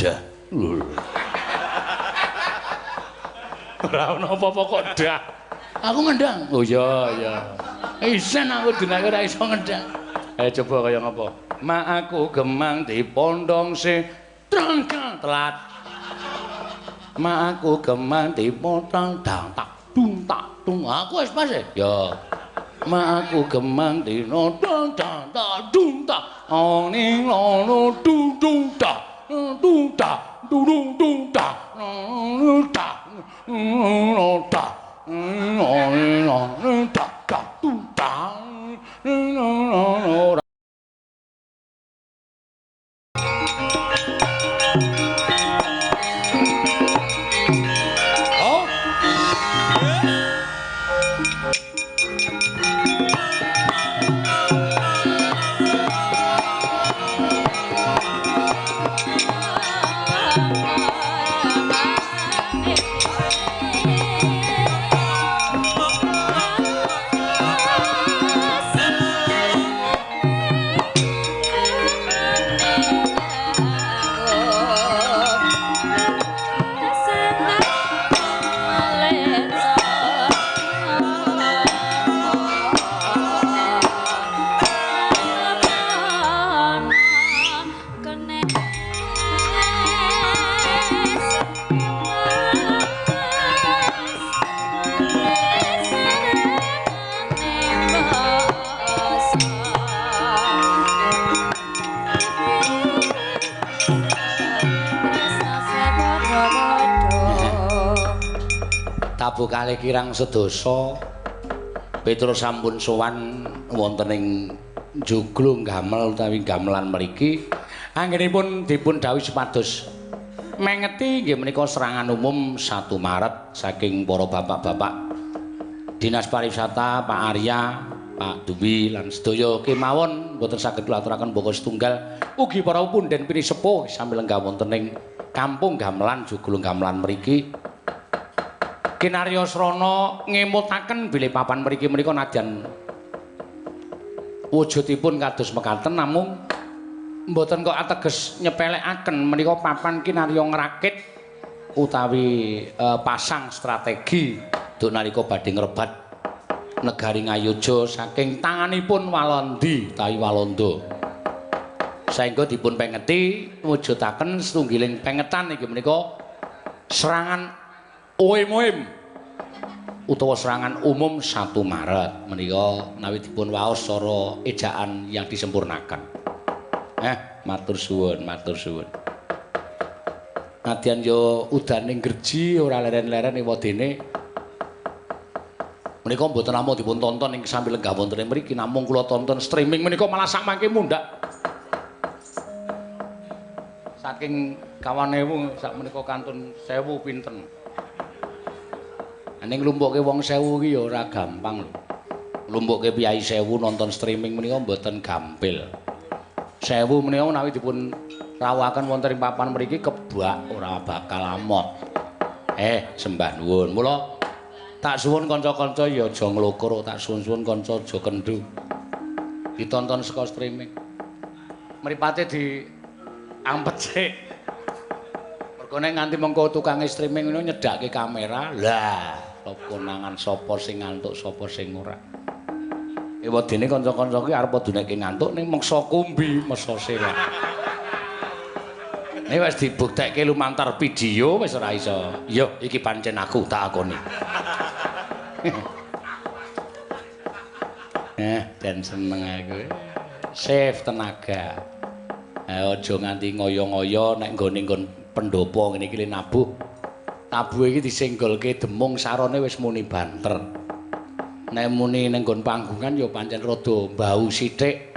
dah. Ora ono apa-apa kok dah. Aku ngendang. Oh iya iya. Isen aku dinake ora iso ngendang. Coba kaya ngapa? Mak aku gemang dipondong se telat. Mak aku gemang dipondong dang tak dung tak dung. Aku wis pas e. Ya. Mak aku gemang dinodong dang tak dung tak. Ning lono dung dung tak. Dung tak dung dung dung tak. Tak. Tak. Tak tak dung tak. Tabuh kalih kirang sedasa Petrus sampun sowan wonten ing joglo gamel utawi gamelan mriki anggenipun dipun dawuh supados mengeti nggih menika serangan umum 1 Maret saking para bapak-bapak Dinas Pariwisata Pak Arya, Pak Duwi lan sedaya kemawon boten saged kula aturaken boko setunggal ugi para punden pini sepuh sami lenggah wonten ing Kampung Gamelan joglo gamelan mriki kinarya srana ngemutaken bilih papan mriki menika nadyan wujudipun kados mekaten namung mboten kok ateges nyepelekaken menika papan kinarya ngrakit utawi pasang strategi duk nalika badhe ngrebat negari Ngayodya saking tanganipun Walandi utawi Walanda saengga dipun pengeti mujudaken setunggiling pengetan inggih menika serangan OIM utawa serangan umum 1 Maret menika menawi dipun waos cara ejaan yang disempurnakan. Matur suwun, matur suwun. Nadyan yo udane gerji ora leren-leren ewadene. Menika mboten namung dipun tonton ing sambil lenggah wonten mriki namung kula tonton streaming menika malah sak mangke mundhak. Saking kawan ewu sak menika kantun 1000 pinten. Ning nglumpukke wong 1000 iki ya ora gampang lho. Nglumpukke piyai 1000 nonton streaming menika mboten gampil. 1000 menika menawi dipun rawuhaken wonten ing papan mriki kebak ora bakal amot. Sembah nuwun. Mula tak suwun kanca-kanca ya aja nglokur, tak suwun-suwun kanca aja kendhu. Ditonton saka streaming. Mripate di ampet sik. Mergo nek nganti mengko tukange streaming ngono nyedhake kamera. Lah konangan sapa sing ngantuk sapa sing ora ewadene kanca-kanca ki arep duneke ngantuk ning meksa kumbi mesa selah nek wis dibuktekke lumantar video wis ora iso yo iki pancen aku tak akoni dan seneng aku save tenaga aja nganti ngoyo-ngoyo nek nggone nggon pendopo ngene iki nabuh tabuhe iki disenggolke demung sarone wis muni banter. Nek muni ning nggon panggungan ya pancen rada mbau sithik.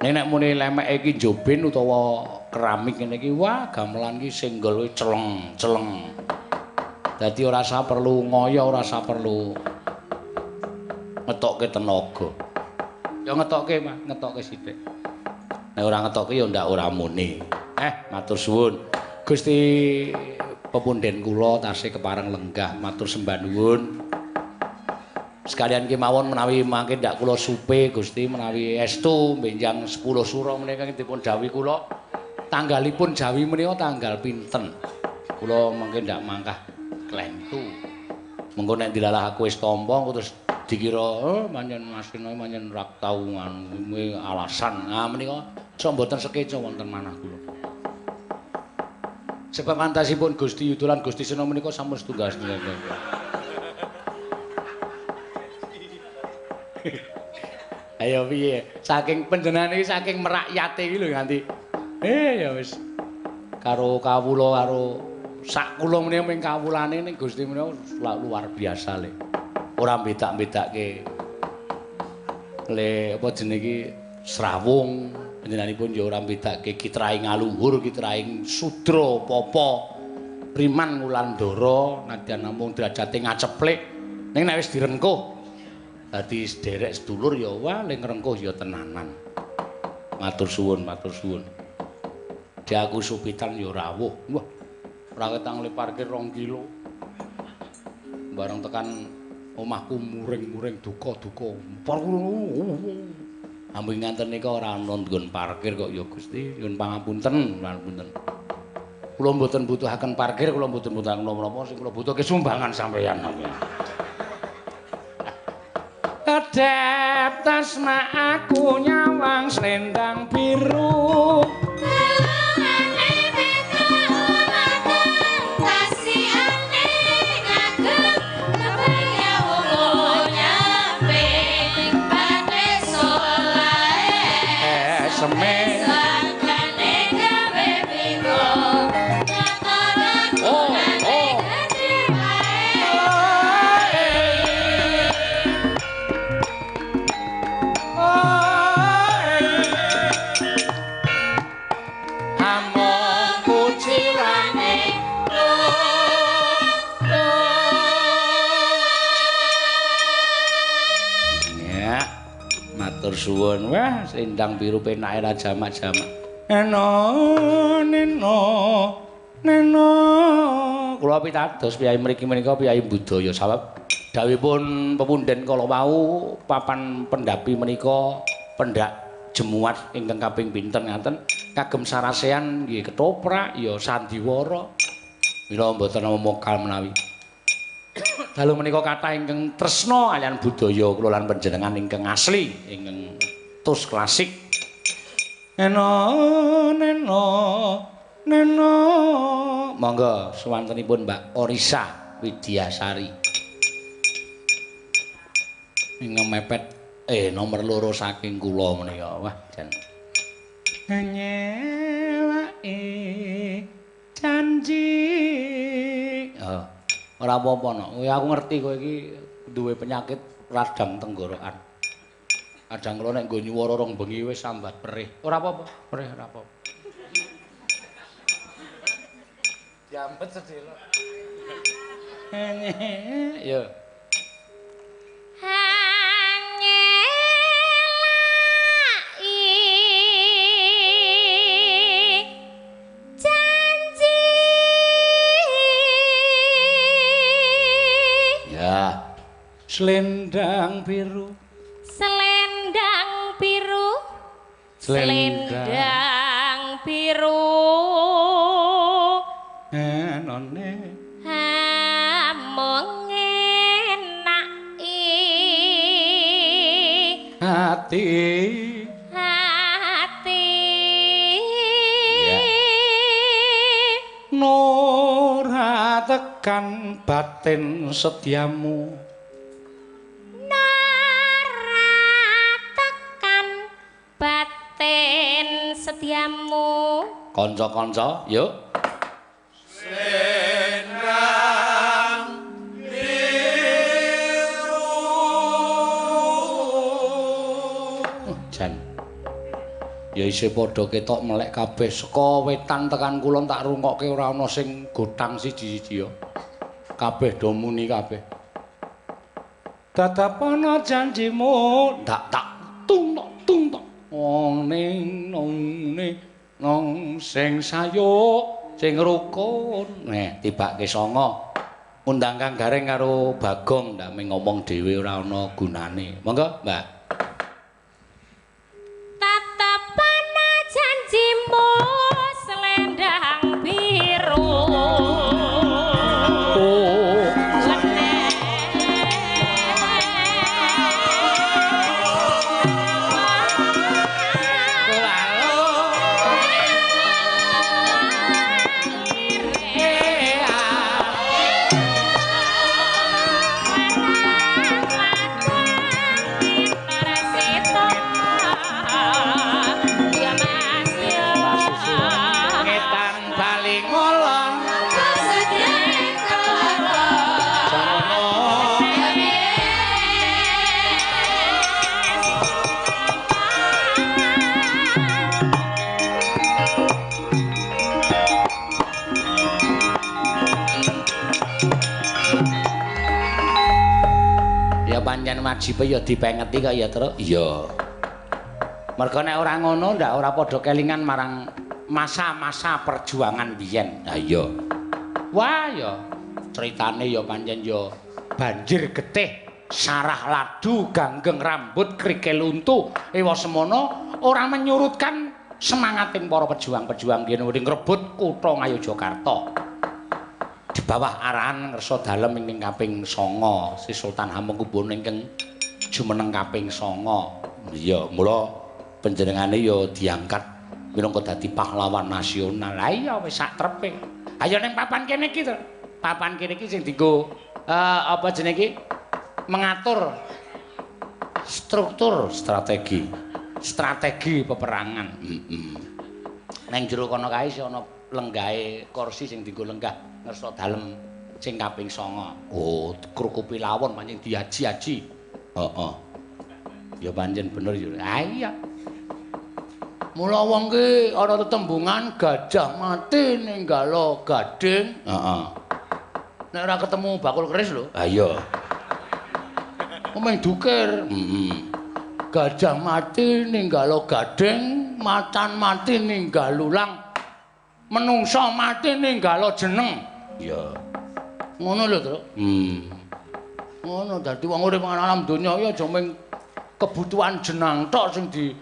Nek muni lemeke iki njobin utawa keramik ngene iki wah gamelan iki senggol wis celeng-celeng. Dadi ora usah perlu ngoyo, ora usah perlu ngetokke tenaga. Ya ngetokke, Mas, ngetokke sithik. Nek ora ngetokke ya ndak ora muni. Matur suwun. Gusti pepunden kula tasih kepareng lenggah matur sembah nuwun. Sekalian kemawon menawi mangke ndak kula supe Gusti menawi estu benjang 10 sura menika dipun dawuhi kula tanggalipun Jawi menika tanggal pinten? Kula mengke ndak mangkah klentu. Mengko nek dilalah aku wis tampa terus dikira pancen Masina pancen rak tau alasan. Nah menika sok mboten sekeca wonten manah kula. Sebab antasipun Gusti Yuda lan Gusti Sena menika sampun setunggal sedaya. Ayo piye? Saking panjenengan iki saking merakyate iki lho nganti ya wis karo kawula karo sak kula menika ming kawulane ning Gusti menika luar biasa le. Ora bedak-bedake le apa jenenge iki Srawung panjenenganipun ya ora bedake kitraing aluhur, kitraing sudra apa Priman Wulandara nadyan namung derajate ngaceplik ning nek wis direngkuh dadi sederek sedulur ya wah ling ngrengkuh ya tenanan. Matur suwun, matur suwun. Di aku supitan ya rawuh. Wah, ora ketang le parkir 2 kilo. Bareng tekan omahku muring-muring duka-duka. Ampun nganten nika ora ana nggon parkir kok ya Gusti. Nyuwun pangapunten, pangapunten. Kula mboten butuhaken parkir, kula mboten butuhaken napa-napa, sing kula butuhke sumbangan sampeyan. Kedep tasma aku nyawang selendang biru. Suwun wah selendang biru penake ra jamak-jamak. Neno kula pitados piyai mriki menika piyai budaya sabab dawuhipun pepundhen kala wau papan pendapi menika pendak jemuat ingkang kaping pinten ngaten kagem sarasean nggih ketoprak ya sandiwara mila mboten momokal menawi. Dalu menika kathah ingkang tresna kaliyan budaya kula lan panjenengan ingkang asli ingkang tus klasik. Neno monggo suwantenipun Mbak Orisa Widyasari ingkang mepet nomor 2 saking kula menika wah jan nyewake janji ora apa-apa no. Aku ngerti kowe iki duwe penyakit radang tenggorokan. Kadang kula nek nggo nyuwara rong bengi wis sambat perih. Ora apa-apa, perih ora apa-apa. Diampet sedelo. Yo. Selendang biru. Selendang biru. Selendang biru. Enone. Among enaki. Hati. Hati. Ya. Nora tekan batin setiamu. Setiamu kanca-kanca yuk selendang biru jan ya isih padha ketok melek kabeh saka wetan tekan kulon tak rungokke ora ana sing gotang siji-siji ya kabeh do muni kabeh tatapana janjimu tak tung nong sing sayo sing rukun tibake songo undang Kang Gareng karo Bagong ndak ngomong dhewe ora ana gunane monggo Mbak tatapana janjimu wajibe ya dipengeti kok ya, Truk. Iya. Mergo nek ora ngono ndak ora padha kelingan marang masa-masa perjuangan biyen. Ha iya. Wah ya critane ya pancen ya banjir getih, sarah ladu, ganggeng rambut, krikil untu, ewa semono ora menyurutkan semangating para pejuang-pejuang yen ngrebut kutha Ngayogyakarta. Di bawah arahan ngersa dalem ing kaping 9, Si Sultan Hamengkubuwana ingkang jumeneng kaping 9. Iya, mula panjenengane ya diangkat minangka dadi pahlawan nasional. Lah iya wis sak trepe. Ayo ning papan kene iki to. Papan kene iki sing dienggo apa jenenge iki? Mengatur struktur strategi peperangan. Neng jero kono kae isih ana lenggahe kursi sing dienggo lenggah ngersa dalem sing kaping 9. Oh, krukupi lawon pancen diaji-aji. Heeh. Ya pancen bener ya. Ah iya. Mula wong ki ana tetembungan gajah mati ninggalo gading. Heeh. Nek ora ketemu bakul keris lho. Ha iya. Meng dukir. Gajah mati ninggalo gading, macan mati ninggalo ulang. Menungsa mati ninggalo jeneng. Iya. Ngono lho, Truk. Ngono dadi wong urip nang alam donya ya aja mung kebutuhan jeneng tok sing di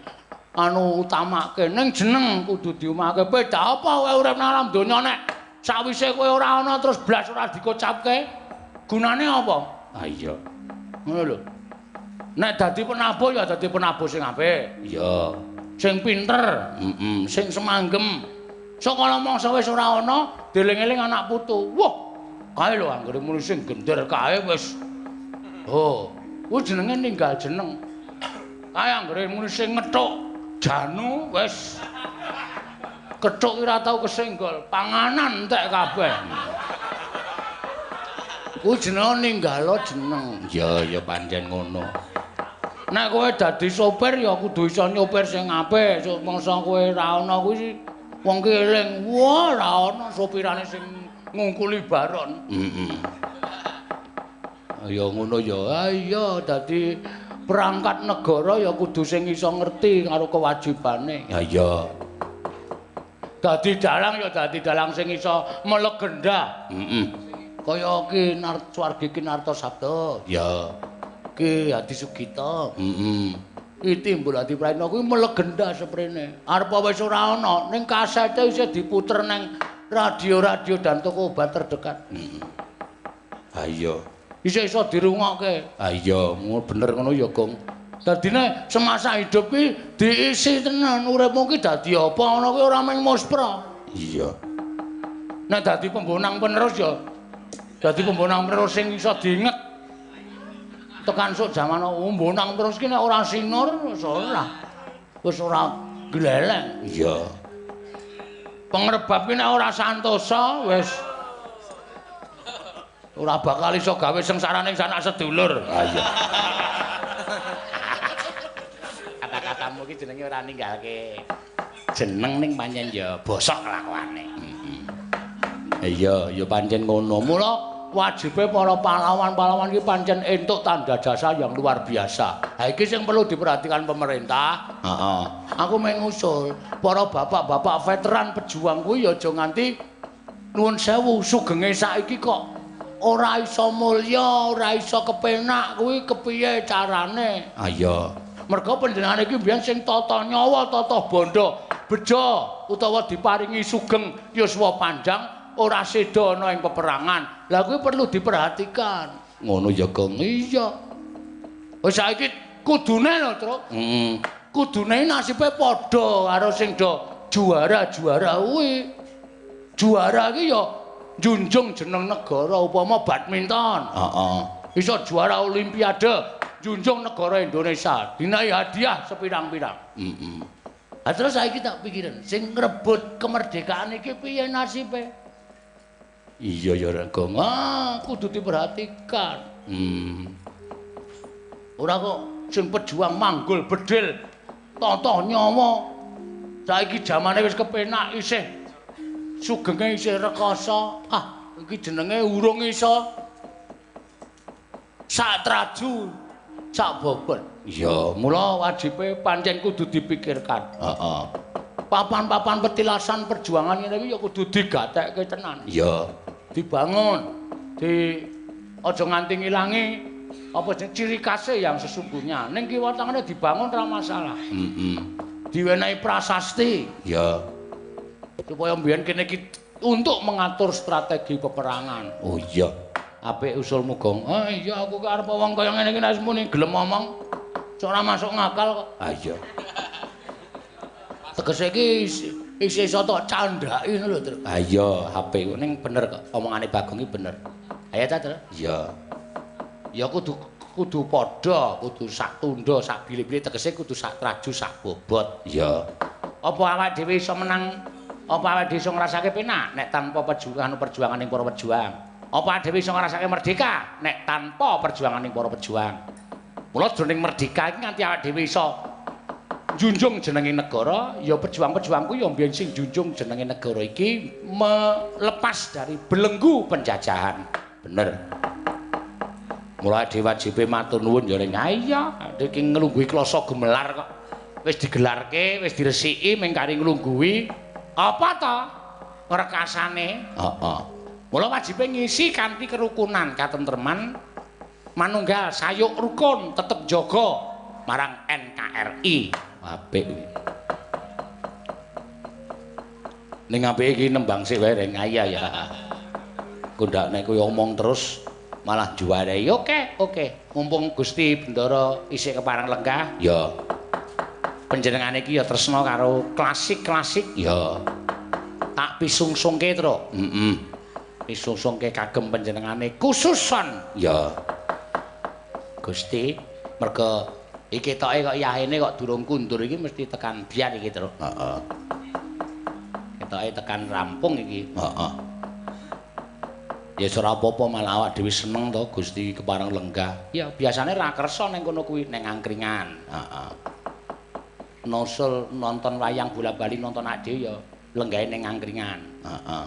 utamake. Ning jeneng kudu diumake. Beda apa kowe urip nang alam donya nek sawise kowe ora ana terus blas ora dikocapke? Gunane apa? Ah iya. Ngono lho. Nek dadi penabuh ya dadi penabuh sing apik. Iya. Sing pinter, sing semanggem. Saka mangsa wis ora ana, dieling-eling anak putu. Wah, kae lho anggere muni sing gender kae wis. Oh, kuwi jenenge ninggal jeneng. Kae anggere muni sing ngethuk janu wis. Kethuk ora tau kesenggol, panganan entek kabeh. Kuwi jenenge ninggalo jeneng. Ya, ya pancen ngono. Nek kowe dadi sopir ya kudu iso nyopir sing apik. Mangsa kowe ora ana kuwi wong ki eling, wah ora ana sopirane sing ngungkuli baron. Ya ngono ya. Ah iya dadi perangkat negara ya kudu sing iso ngerti karo kewajibane. Ya iya. Dadi dalang ya dadi dalang sing iso melegenda. Kaya Ki Swargi Kinarto Sabda. Ya. Ki Hadi Sugito. Ki Timbul Hadi Praitno kuwi melegenda seprene. Arep wis ora ana ning kasete isih diputer ning radio-radio dan toko obat terdekat. Ha iya. Isih iso dirungokke. Ha iya, bener ngono ya, Gong. Dadine semasa hidup ki diisi tenan uripmu ki dadi apa ngono kuwi ora mung muspra. Iya. Nek dadi pembonang penerus ya dadi pembonang penerus sing iso diinget. Tekan sok jaman mbonang terus ki nek ora sinur wis ora. Wis ora gleleng. Iya. Pengrebab ki nek ora santosa wis ora bakal iso gawe sengsaraning sanak sedulur. Ha iya. Kata-katamu ki jenenge ora ninggalke jeneng ning pancen ya bosok kelakuane. Iya, ya pancen ngono. Mula wajibe para pahlawan-pahlawan iki pancen entuk tanda jasa yang luar biasa. Ha iki sing perlu diperhatikan pemerintah. Heeh. Aku mengusul para bapak-bapak veteran pejuang kuwi ya aja nganti nuwun sewu sugenge saiki kok ora iso mulya, ora iso kepenak kuwi kepiye carane? Ah iya. Mergo panjenengane iki mbiyen sing tata nyawa, tata bondo, bejo utawa diparingi sugeng yuswa panjang ora seda ana ing peperangan. Lah kuwi perlu diperhatikan. Ngono ya, Gong. Iya. Wis saiki kudune lho, Truk. Kudune nasibe padha karo sing do juara-juara kuwi. Juara iki ya njunjung jeneng negara upama badminton. Heeh. Iso juara olimpiade, njunjung negara Indonesia. Dinai hadiah sepirang-pirang. Lah terus saiki tak pikirin, sing ngrebut kemerdekaan iki piye nasibe? Iya ya Gong. Ah, kudu diperhatikan. Ora kok sing pejuang manggul bedil tata nyawa. Saiki jamane wis kepenak isih sugenge isih rekoso. Ah, iki jenenge urung iso sak traju sak bobot. Iya, mula wajibe pancen kudu dipikirkan. Heeh. Papan-papan petilasan perjuangan ngene iki ya kudu digatekke tenan. Iya. Dibangun. Aja nganti ngilangi apa jeneng ciri khasnya yang sesungguhnya. Ning kiwa tangane dibangun ra masalah. Diwenehi prasasti. Ya. Supaya mbiyen kene iki untuk mengatur strategi peperangan. Oh iya. Apik usulmu, Gong. Ah iya aku arep wong kaya ngene iki nek muni gelem ngomong. Ora masuk ngakal kok. Ah iya. Tegese iki iso tok candhaki ngono lho, Tru. Ah iya, HP ning bener kok. Omongane Bagong iki bener. Ayo ta, Tru? Iya. Ya kudu padha, kudu sak tundha, sak bilik-bilik tegese kudu sak traju, sak bobot. Iya. Apa awak dhewe iso menang? Apa awak dhewe iso ngrasake penak nek tanpa perjuanganing para pejuang? Apa awak dhewe iso ngrasake merdeka nek tanpa perjuanganing para pejuang? Mula jroning merdeka iki nganti awak dhewe iso njunjung jenenge negara, ya pejuang-pejuangku ya mbiyen sing njunjung jenenge negara iki melepas dari belenggu penjajahan. Bener. Mula dhewe wajibe matur nuwun ya ning iya, iki nglungguhi klasa gemelar kok. Wis digelarke, wis diresiki ming kari nglungguhi apa ta rekasane? Heeh. Mula wajibe ngisi kanthi kerukunan, katentreman, manunggal, sayuk rukun, tetep jaga marang NKRI. Apik kuwi. Ning apike iki nembang sik wae reng iya ya. Kondakne kuwi omong terus malah juarai. Oke. Mumpung Gusti Bendara isih kepareng lenggah, ya. Panjenengane iki ya tresna karo klasik-klasik, ya. Tak pisungsungke, Tru. Pisungsungke kagem panjenengane khususon, ya. Gusti, merga iki toke kok yahene kok durung kundur iki mesti tekan biar iki, Tru. Heeh. Ketoke tekan rampung iki. Heeh. Ya ora apa-apa malah awak dhewe seneng to Gusti kepareng lenggah. Ya biasane ra kersa ning kono kuwi ning angkringan. Heeh. Nosul nonton wayang bola-bali nonton awak dhewe ya lenggahe ning angkringan. Heeh.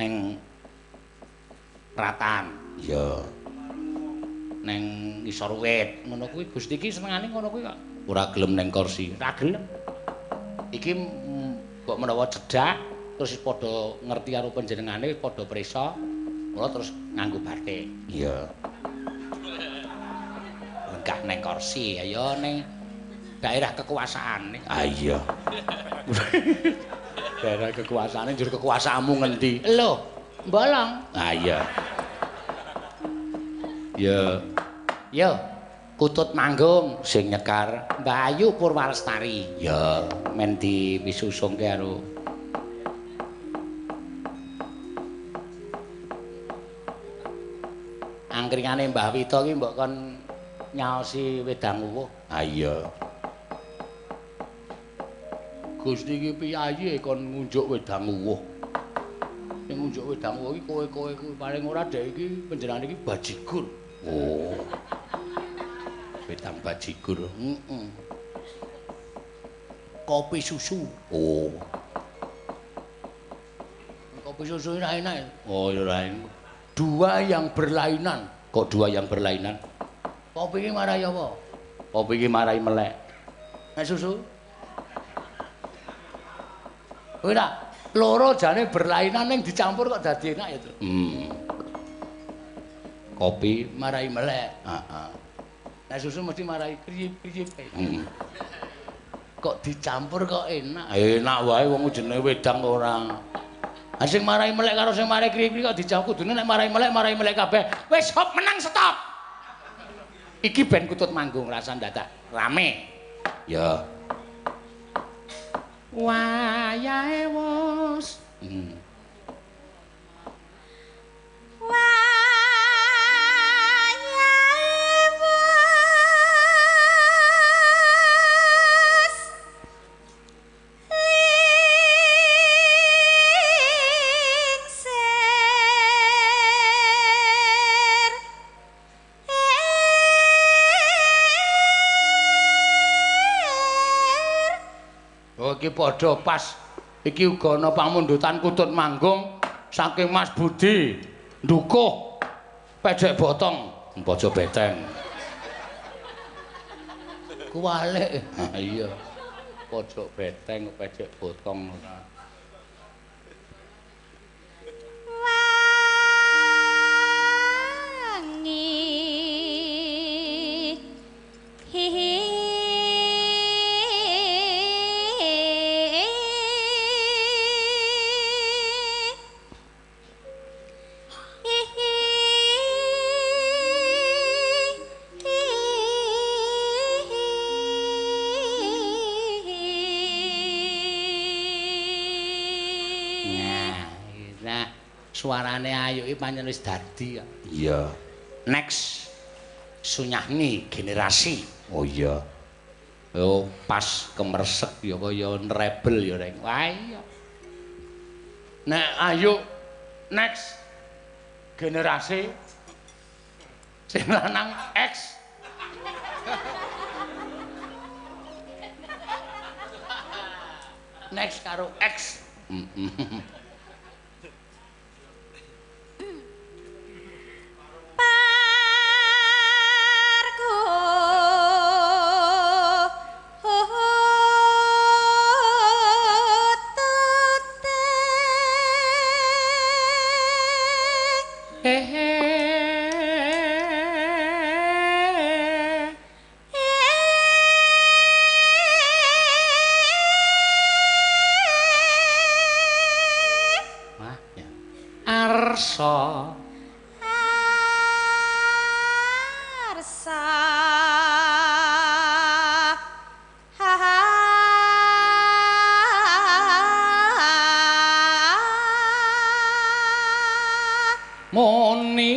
Ning Pratan. Ya. Ning ngisor wit ngono kuwi Gusti iki senengane ngono kuwi kok. Ora gelem ning kursi. Ra gelem. Iki kok menawa cedhak terus padha ngerti karo panjenengane padha prisa mula terus nganggo batik. Iya. Lenggah ning kursi ayo ning daerah kekuasaan. Ah iya. Daerah kekuasaane njur kekuasaanmu ngendi? Lho, mbolong. Ah iya. Ya. Yo, Kutut Manggung sing nyekar Mbak Ayu Purwalestari. Ya, men dipisusungke karo angkringane Mbah Wito ki mbok kon nyaosi wedang uwuh. Ah iya. Gusti iki piyayi kon ngunjuk wedang uwuh. Sing ngunjuk wedang uwuh iki kowe-kowe kuwi paling ora dek iki panjenengan iki bajigur. Oh. Wedang bajigur. Kopi susu. Oh. Kopi susu ini enak. Oh, ya lain. Dua yang berlainan. Kok dua yang berlainan? Kopi ini marai apa? Kopi ini marai melek. Nek susu? Ora, loro jane berlainan yang dicampur kok dadi enak itu. Kopi marai melek. Heeh. Nek susu mesti marai kriyip-kriyip. Kok dicampur kok enak. Enak wae wong jenenge wedang ora. Sing marai melek karo sing marai kriyip kok dicampur kudune nek marai melek kabeh. Wis hop menang stop. Iki ben Kutut Manggung rasan dadak rame. Ya. Wayahe wus. Iki padha pas iki uga ana pamundutan Kutut Manggung saking Mas Budi ndukuh pejek botong Baja Beteng. Kuwalik. Ha iya. Pojok beteng kok pejek botong. Suarane ayu iki pancen wis dadi ya. Iya. Next Sunyahni generasi. Oh iya. Yo pas kemersek ya kaya rebel ya Reng. Wah iya. Nek ayu next generasi sing lanang X. Next karo X. Arsa Moni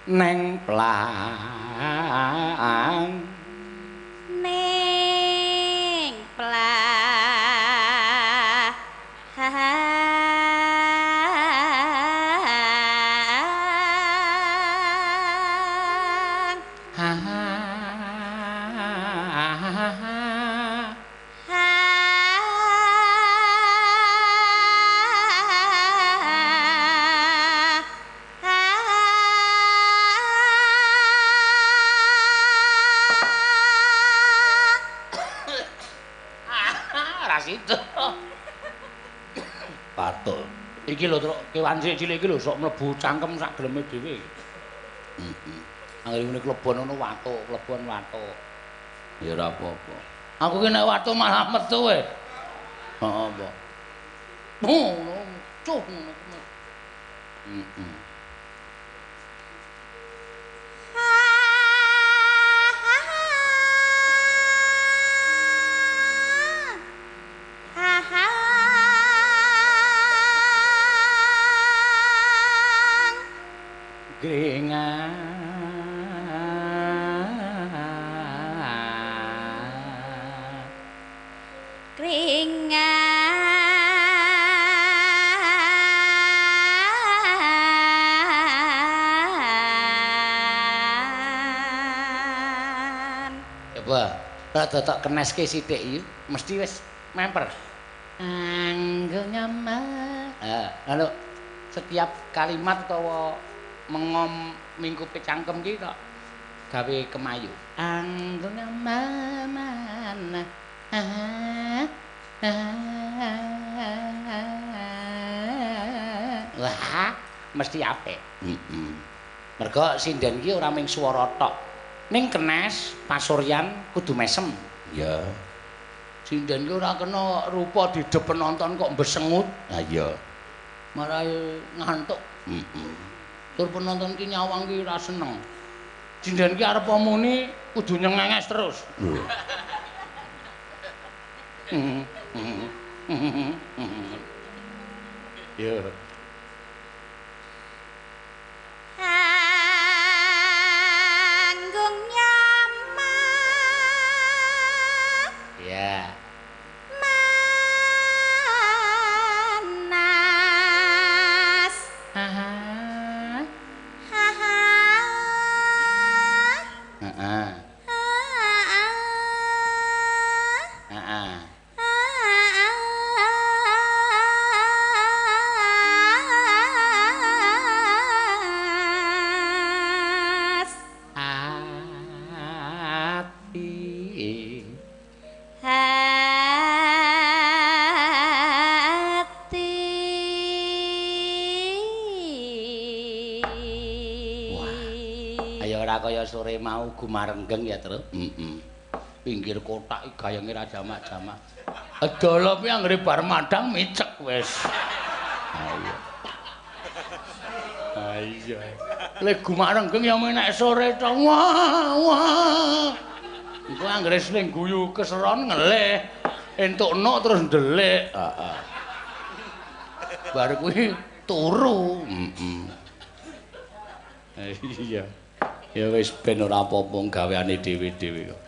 neng plang Neng plah Rasido. Patul. Iki lho truk kewan cilik iki lho sok mlebu cangkem sak geleme dhewe. Heeh. Angger ngene klebon ngono watuk, klebon watuk. Ya ora apa-apa. Aku ki nek watuk malah metu wae. Heeh, Mbok. Ngono, cuh ngono. Heeh. Coba rada tok keneske sithik iki mesti wis memper. Anggo nyamar. Anu setiap kalimat utawa mengom mingkupi cangkem ki tok gawe kemayu. Anggo nyamar mana. Wah, mesti apik. Heeh. Mergo sinden ki ora mung swara tok. Ning kenes pasuryan kudu mesem. Ya. Sinden ki ora kena rupa di depan penonton kok besengut. Ah iya. Marai ngantuk. Heeh. Tur penonton ki nyawang ki ora seneng. Sinden ki arep muni kudu nyengenges terus. Ya. Anggung nyamar. Ya. Manas. Haha. Haha. kaya sore mau gumarenggeng ya, Tru. Pinggir kotak iki gayange ra jamak-jamak. Dolop iki anggere bar madang micek wis. Ha iya. Lek gumarenggeng ya menek sore to. Wah. Iku anggere sing guyu keseron ngelih. Entuk nok terus ndelik. Heeh. Bar kuwi turu. Iya. Ya wis ben ora apa-apa gaweane dhewe-dhewe kok.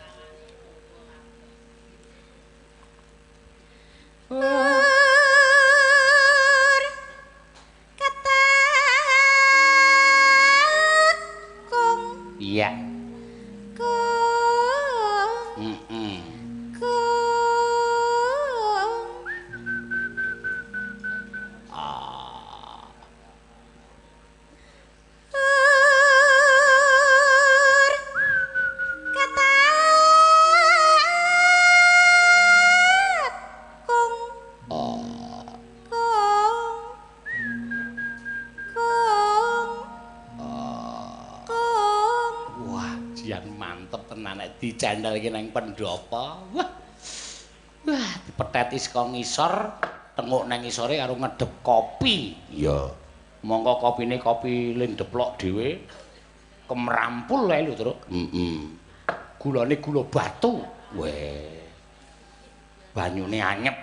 Iya. Dicendel iki nang pendopo. Wah, dipetheti saka ngisor, tenguk nang ngisore karo ngedep kopi. Iya. Mongko kopine kopi lendeplok dhewe. Kemrampul ae lho, Truk. Gulane gula batu. Weh. Banyune anyep.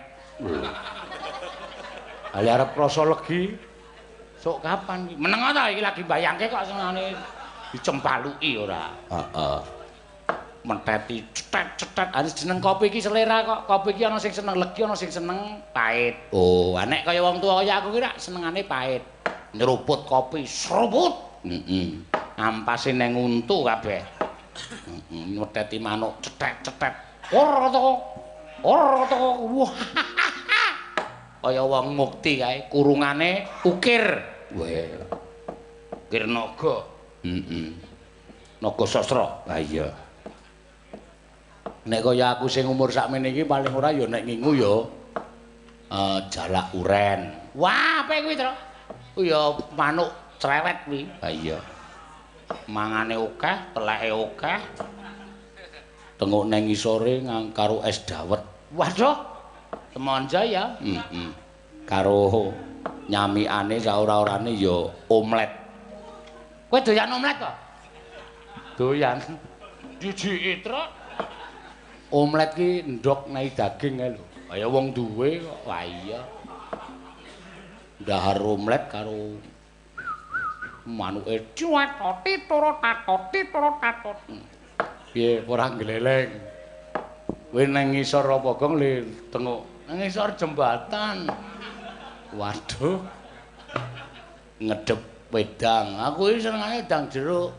Ali arep krasa legi. Sok kapan iki? Meneng ta iki lagi mbayangke kok senengane dicempaluki ora. Heeh. Menteti cetet-cetet anis jeneng kopi iki selera kok. Kopi iki ana sing seneng legi, ana sing seneng pahit. Oh, nek kaya wong tuwa kaya aku ki rak senengane pahit. Nyeruput kopi, seruput. Ampase neng untu kabeh. Meteti manuk cetet-cetet. Ora to. Ora to. Wah. Kaya wong mukti kae, kurungane ukir. Weh. Ukir naga. Naga sastra. Ha iya. Nek kaya aku sing umur sakmene iki paling ora ya nek ngingu ya jalak uren. Wah, apik kuwi, Tru. Ya manuk cerewet kuwi. Ha iya. Mangane akeh, teleke akeh. Tenguk nang ngisore karo es dawet. Waduh. Temonja ya. Karo nyamikane saora-orane ya omlet. Kowe doyan omlet kok? Doyan. Jijiki, Tru. Omlet ki ndok nai daging ae lho. Kaya wong duwe kok. Wah iya. Ndahar omlet karo manuke cuwet toti turu tatoti turu tatot. Piye ora gleleng. Kowe nang ngisor apa gong le tengok nang ngisor jembatan. Waduh. Ngedep wedang. Aku iki senengane wedang jeruk.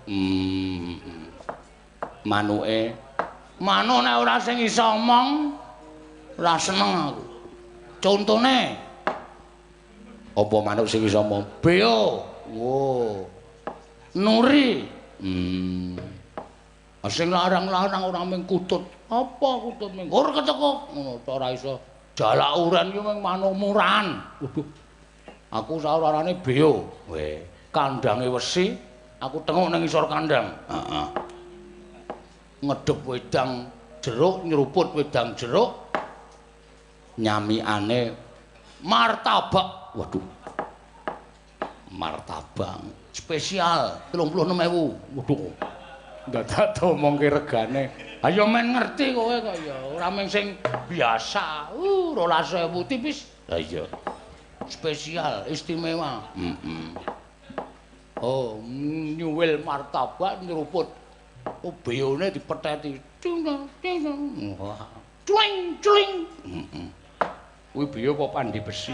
Manuke manuk nek ora sing iso omong ora seneng aku. Contone apa manuk sing iso omong? Beo. Wo. Nuri. Sing larang-larang ora mung kutut. Apa kutut mung gur ketekuk ngono to ora iso. Jalak uren ki mung manuk murahan. Waduh. Aku saurane beo. Weh, kandange wesi, aku tengok nang ngisor kandang. Heeh. Ngedep wedang jeruk, nyeruput wedang jeruk, nyamikane martabak. Waduh. Martabak spesial 36.000. Waduh. Dadak omongke regane. Ayo men ngerti kowe kok ya, ora mung sing biasa. 12.000 tipis. Ha iya. Spesial, istimewa. Oh, nyuwil martabak nyeruput. Oh, beone dipetheti. Wah. Culing, culing. Kuwi beo apa pandi besi?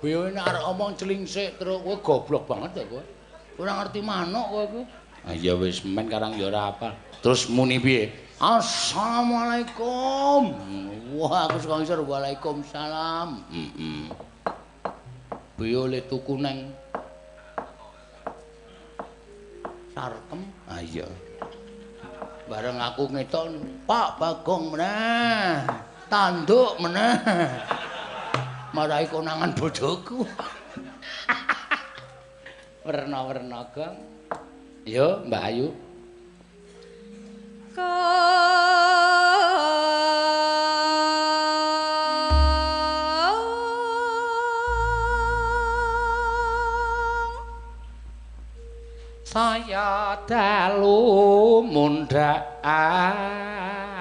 Beone arek omong celingsik terus kowe goblok banget ya kowe. Ora ngerti manuk kowe iku. Ah ya wis men karang ya ora apa. Terus muni piye? Assalamualaikum. Wah, aku saka ngisor Waalaikumsalam. Beo le tuku nang Sarkem. Ah iya. Bareng aku ngetok, Pak Bagong meneh. Tanduk meneh. Marai konangan bojoku. Werna-werna, Gong. Yo, Mbak Ayu. Saya dalu mundhak asri.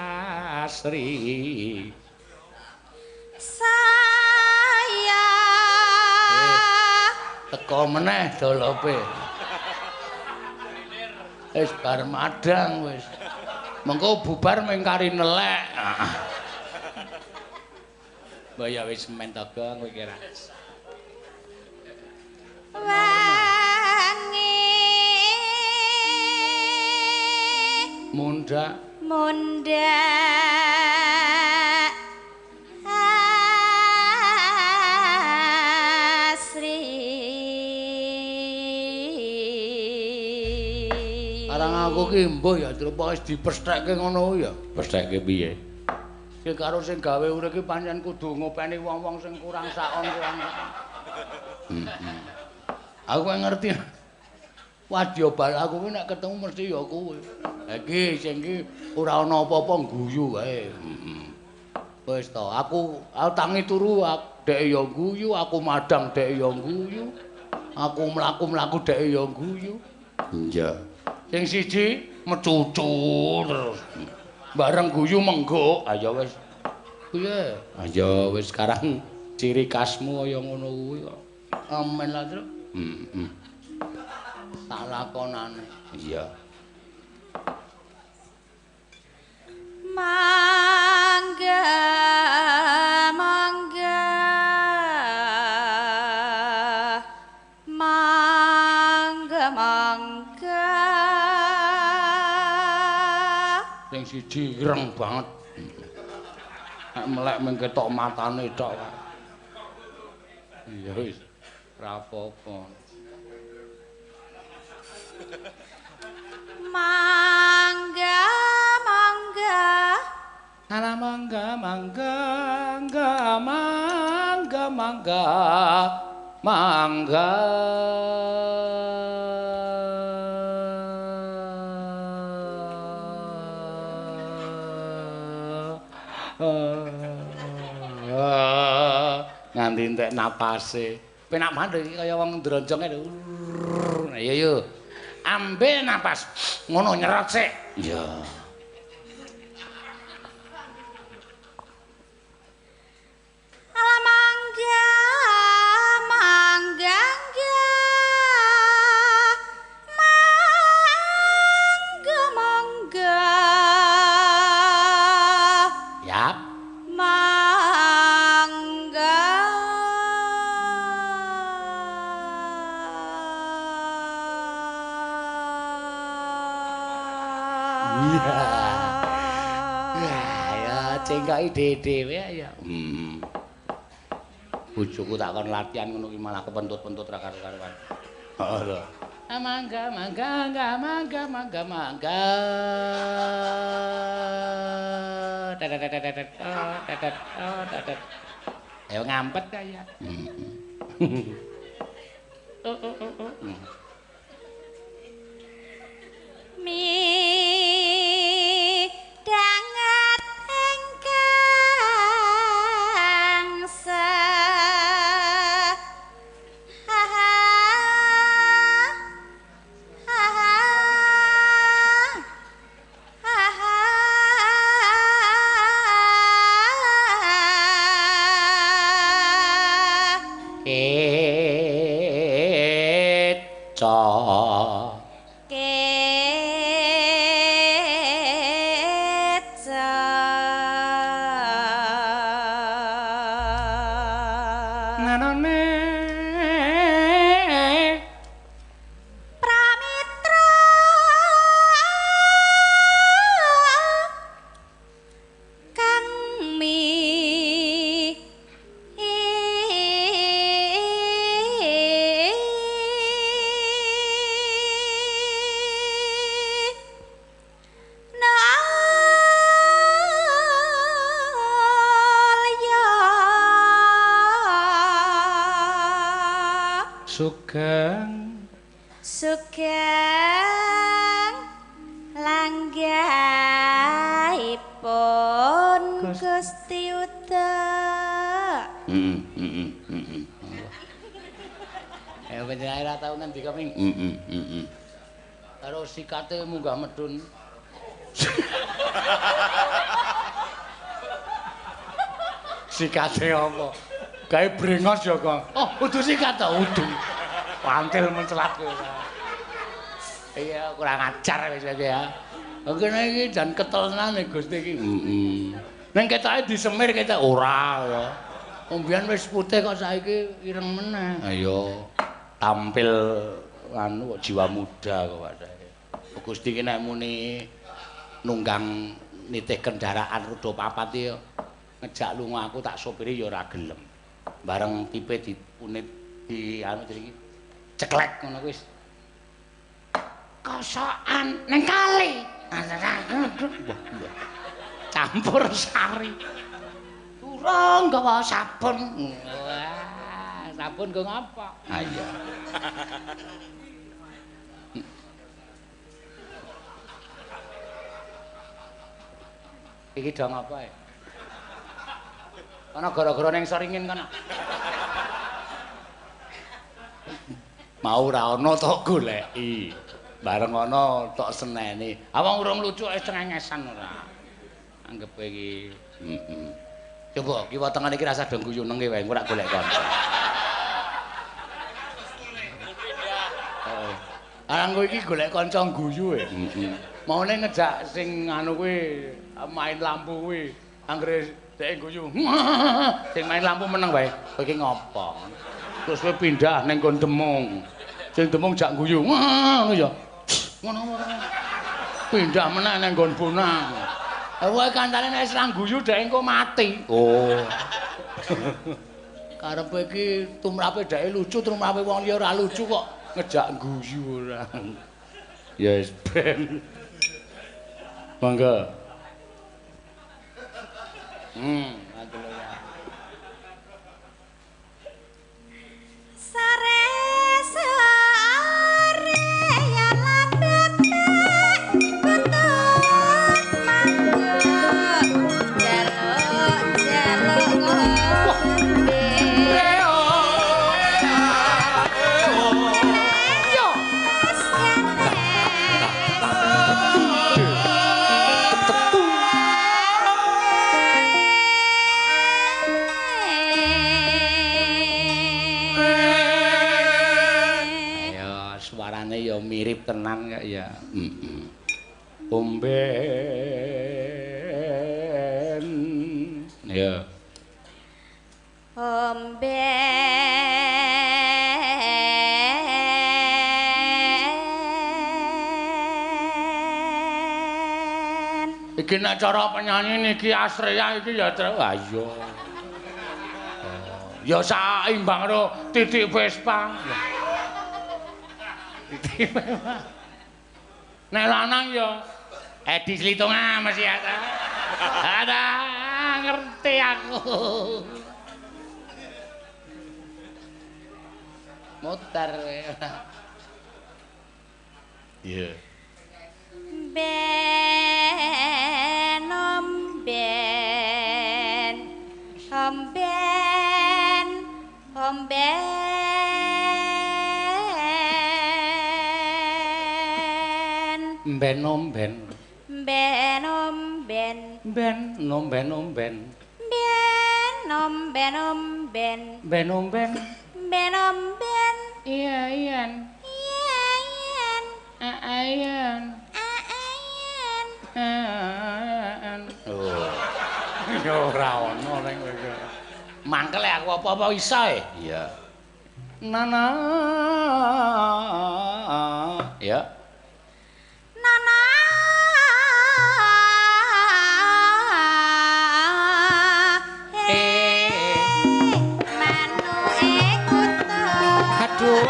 Saya Teko meneh dolope. Wis bar madang wis. Mengko bubar mengkari nelek. Mbah ya wis mentoga kowe kira. Mundhak asri. Arang aku ki mbuh ya trupa wis dipesthekke ngono ya. Pesthekke piye? Ki karo sing gawe urip ki pancen kudu ngopeni wong-wong sing kurang sakon kurang. Aku ngerti. Wadya bal aku ki nek ketemu mesti ya kowe. Ha iki sing iki ora ana apa-apa guyu wae. Wis to, aku tangi turu dhek ya guyu, aku madang dhek ya guyu. Aku mlaku-mlaku dhek ya guyu. Iya. Sing siji mecucu terus. Bareng guyu mengguk. Ah ya wis. Piye? Ah ya wis sekarang ciri khasmu kaya ngono kuwi kok. Amen lah, Tru. Tak lakonane. Iya. Mangga mangga mangga mangga. Sing siji ireng banget. Nek melek mung ketok matane tok. Iya wis. Ora apa-apa. Mangga mangga. Ala mangga mangga mangga mangga mangga. Nganti entek napase. Penak banget iki kaya wong ndronjonge lho. Ayo yo. Ambil napas. Ngono nyerot sik. Iya. Ala mangga mangga mangga mangga. Yap. Mangga. Iya. Ya cengkoki dhewe ya. Bojoku tak kon latihan ngono ki malah kepentut-pentut ra karo-karuan. Heeh lho. Mangga mangga mangga mangga mangga. Tetet. Ayo ngampet kaya. Midanget ingkang Sugeng Gusti Yuda. Panjenengan ora tau ngendika ping karo sikate munggah medun. Sikate apa? Gawe brengos ya, Kang. Oh, kudu sikat to, udu. Pantil mencelat kowe. Iya, kurang ajar wis ya. Kene iki jan ketelnan Gusti iki. Ning ketoke disemir ketok ora ya. Ombian wis putih kok saiki ireng meneh. Ayo tampil anu jiwa muda kok padahal. Gusti ki nek muni nunggang nitih kendaraan roda papat ya ngejak lunga aku tak sopiri ya ora gelem. Bareng tipe dipunit di anu iki ceklek ngono wis. Kosokan ning kali. Campur sari. Turung gawa sabun. Wah, sabun go ngapa? Ah iya. Iki dong apa ya? Ana gara-gara ning saringin kana. Mau ra ana tok goleki. Bareng ana tok seneni. Awang urung lucu wis cengengesan ora. Anggep kowe iki. Coba kiwa tengen iki rasa do guyu nenge wae ora golek kanca. Arang kowe iki golek kanca guyu e. Maune ngejak sing anu kuwi main lampu kuwi. Anggere dhek guyu. Sing main lampu meneng wae. Kowe iki ngopo? Terus kowe pindah ning nggon demung. Sing demung jak guyu. Ngono ya. Ngono wae. Pindah meneh ning nggon bonang. Wae kancane nek serang guyu dhek engko mati. Oh. Karepe iki tumrape dhek lucu, tumrape wong liya ora lucu kok ngejak guyu ora. Ya wis ben. Mangga. Atur ya. Sare sare ya landep kutut mangga jaluk ngombe ya mirip tenan kok ya. Omben. Ya. Omben. Iki nek cara penyanyi niki Astrea iki ya ah iya. Ya saimbang karo Titik Vespa. Titik Vespa. Nek lanang ya Edi Slitonga masih ada. Ada ngerti aku. Mutar. Iya. Ben omben omben omben Ben omben ben omben ben omben omben ben omben omben ben omben ben omben iya iyan yen ayan ayan oh ya ora ono ning kowe mangkel aku apa-apa iso e iya nana ya nana manu ekuto aduh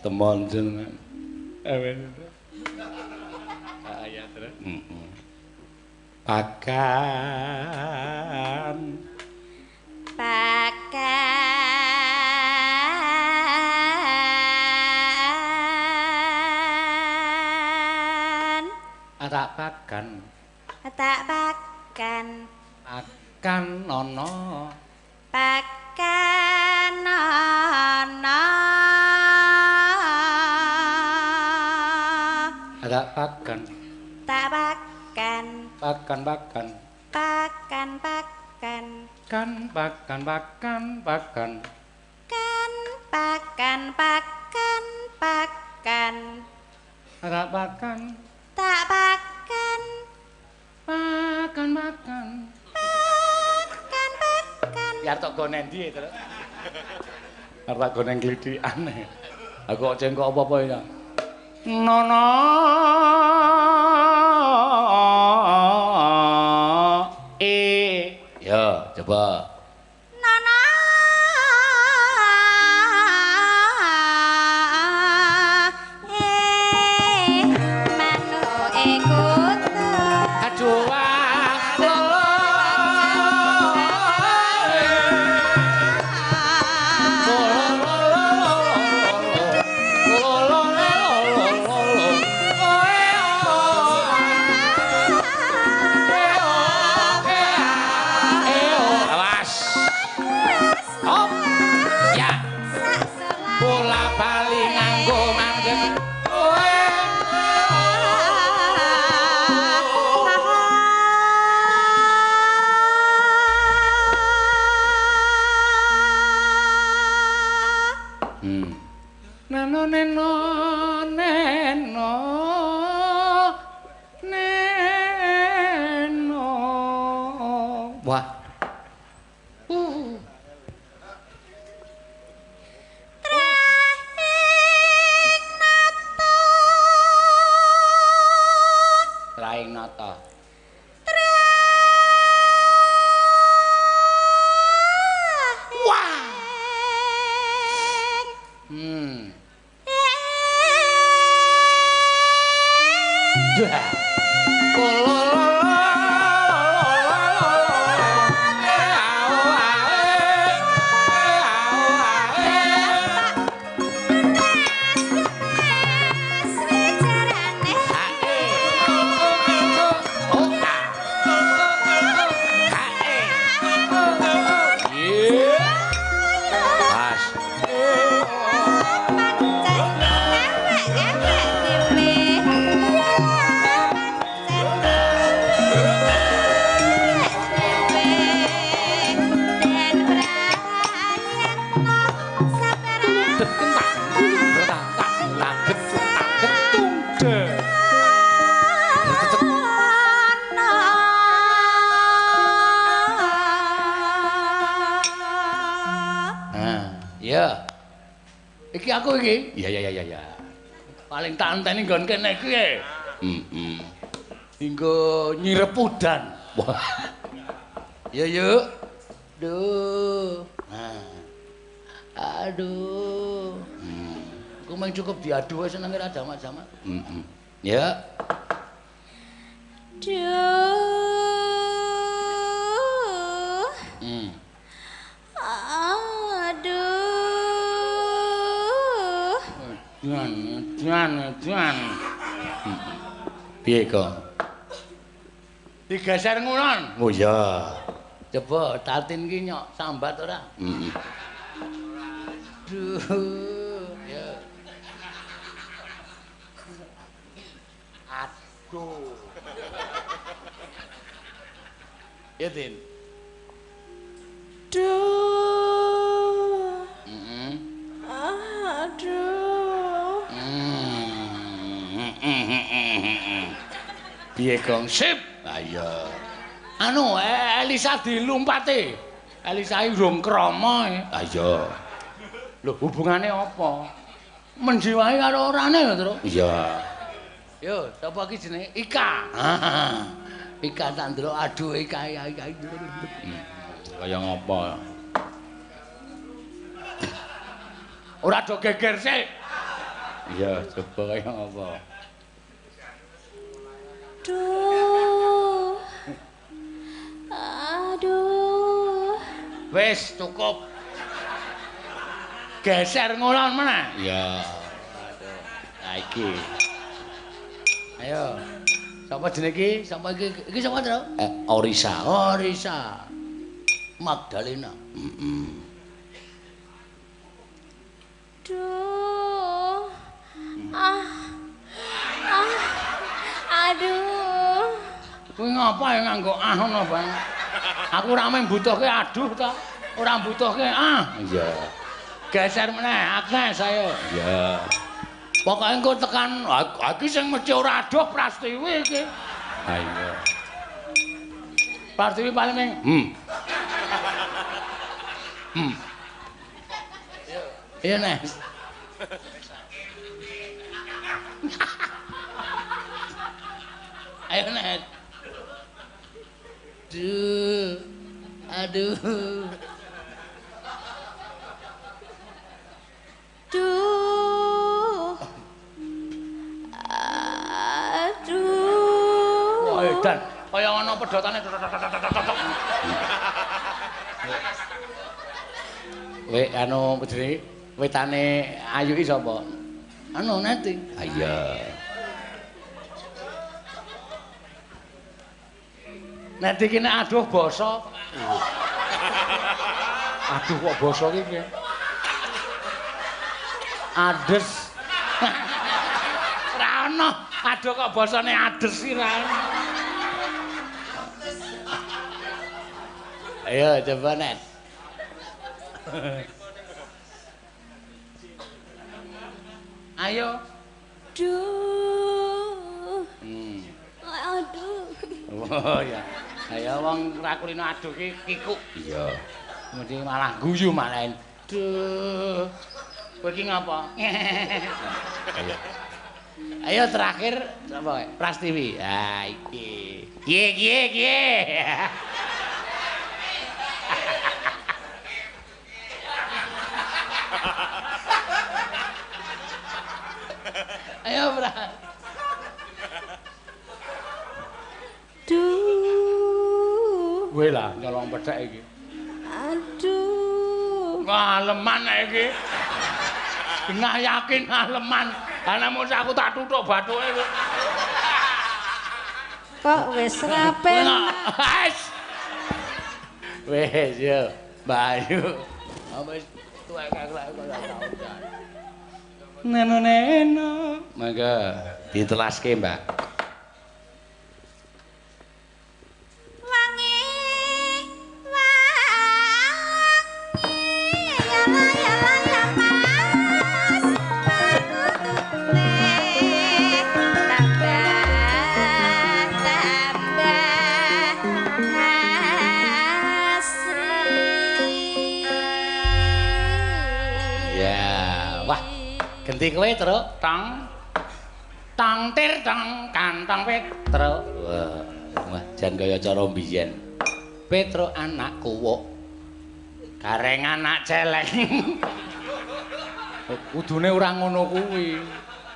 temon jenengan. Awen. Ya terus. Pakan. Tak pakan. Tak pakan. Pakan nono. Pakan nono. Tak pakan. Tak pakan. Pakan pakan. Pakan pakan. Kan pakan pakan pakan. Kan pakan pakan pakan. Tak pakan. Tak pakan. Pakan pakan. Pakan pakan. Ya tok gonen ndi terus. Arep gonen glithikan. Aku kok cengkok apa-apa ya. Nono. Ya, coba. Nono. Manuk ikut. Aduh. Iki aku iki. Ya. Paling tak enteni nggon kene iki. Hingga nyirep udan. Wah. Ya yuk. Duh. Nah. Aduh. Ku mung cukup diadu wis seneng ra jamak-jamak. Ya. Duh. Jan. Piye kok? Digeser ngulon. Oh iya. Coba tatin ki nyok sambat ora? Duh, ya. Aduh. Ya, Tin. Duh. Aduh. Piye Gong? Sip. Ayo. Anu Elisa dilumpati. Elisa urung krama. Ayo. Lho hubungane apa? Menjiwai karo orane lho, Tru. Iya. Yo, sapa iki jenenge? Ika. Ika tak ndelok aduh Ika. Kaya ngapa? Ora do geger sik. Iya, coba kaya apa? Duh. Aduh. Wis cukup. Geser ngulon meneh. Ya. Aduh. Nah iki. Ayo. Sapa jenenge iki? Sapa iki? Iki sapa, Tru? Orisa. Orisa. Magdalena. Duh. Aduh. Kuwi ngapa ya nganggo ngono, Bang? Aku ora mung butuhke aduh ta. Ora butuhke Iya. Geser meneh, akeh saya. Iya. Pokoke engko tekan iki sing mesti ora aduh Prastiwi iki. Ha iya. Prastiwi paling ming Iya, Nes. Ayo, Nes. Aduh. Duh. Aduh. Wah, edan. Kaya ana pedhotane. Anu jenenge wetane ayu iki sapa? Anu Neti. Ah iya. Neti ki nek aduh basa. Aduh kok basa iki piye? Ades. Ora ono. Aduh kok basane ades iki ra ono. Ayo coba Net. Ayo. Duh. Aduh. Oh ya. Ayo wong ra kulino aduh ki kikuk. Iya. Mesti malah guyu malahan. Duh. Kowe iki ngapa? Ayo. Ayo terakhir apa? Prastiwi. Ah iki. Kiye. Ayo, Bra. Duh. Kowe lah nyolong pethek iki. Aduh. Ngaleman iki. Genah yakin ngaleman. Ana mesti aku tak tuthuk bathuke kowe. Kok wis rapen? Wis yo, Bayu. Wis tuwek kelek kok ora tau. Neno. Mangga ditelaske, Mbak. Wangi. Ya Mas. Genti kowe, Truk. Tong tir tong kantong Petro. Wah, jan kaya cara mbiyen. Petro anak kuwuk. Gareng anak celeng. Kudune ora ngono kuwi.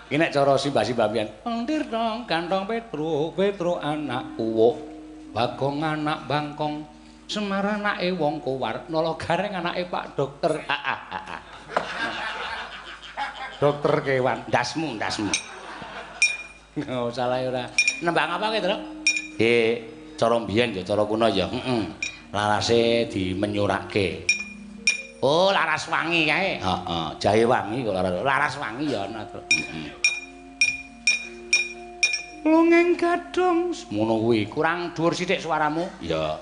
Iki nek cara simbah-simbah mbiyen. Tong tir tong kantong Petro anak kuwuk. Bagong anak bangkong. Semar anake wong Kowar, Nala Gareng anake Pak Dokter. Dokter kewan, ndasmu. Oh, salah ora. Nembang apa kowe, Truk? Cara mbiyen ya, cara kuno ya, larase dimenyurake. Oh, laras wangi kae. Heeh, jahe wangi kok laras wangi ya ana, Truk. Longeng gadong, ngono kuwi. Kurang dhuwur sithik suaramu. Ya.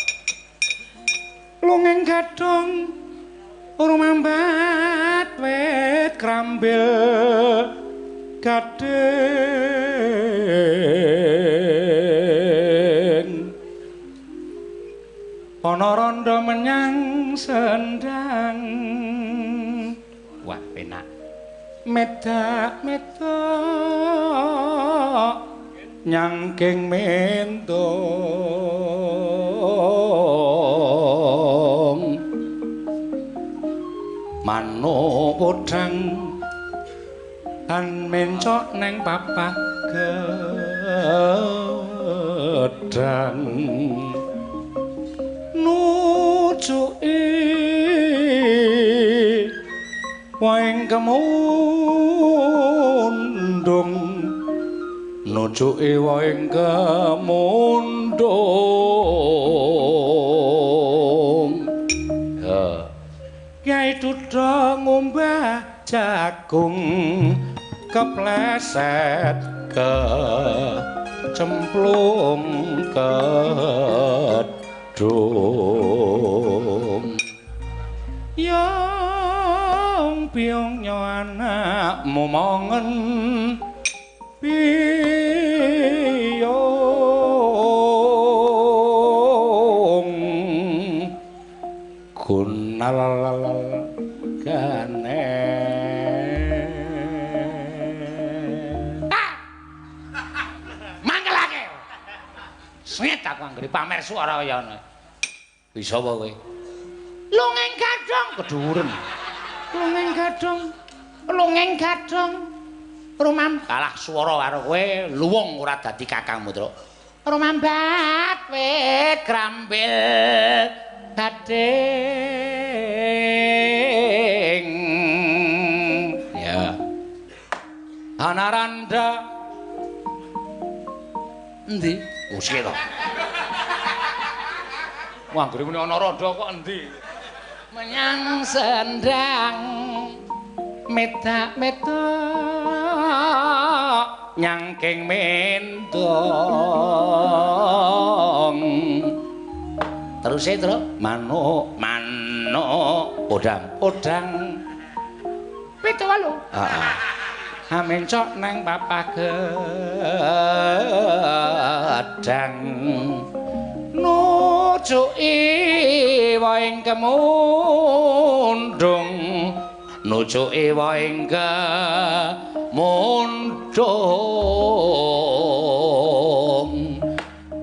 Longeng gadong rumambat wit krambil gading ana randha menyang sendang. Wah, penak. Medak nyangking mentong mano podhang kan mencok neng papa gedang nujuki waing kemundung nujuki waing kemundung Kyai Duda ngombah jagung kepleset ke cemplung kedung yang piung nyanak momongen piung kunalal gane mangkelake sengit aku anggere pamer swara kaya ngono bisa apa kowe lungeng gadong keduren lungeng gadong rumam kalah swara karo kowe luwung ora dadi kakangmu truk rumambat wit krambil gading ya anaranda endi usih to wah gere muni ana rada kok endi menyang sendang metak-metak nyangking mendong terus manuk podang 7-8 mencok nang papa gedang nujuki waing kemundung nujuki waing kemundung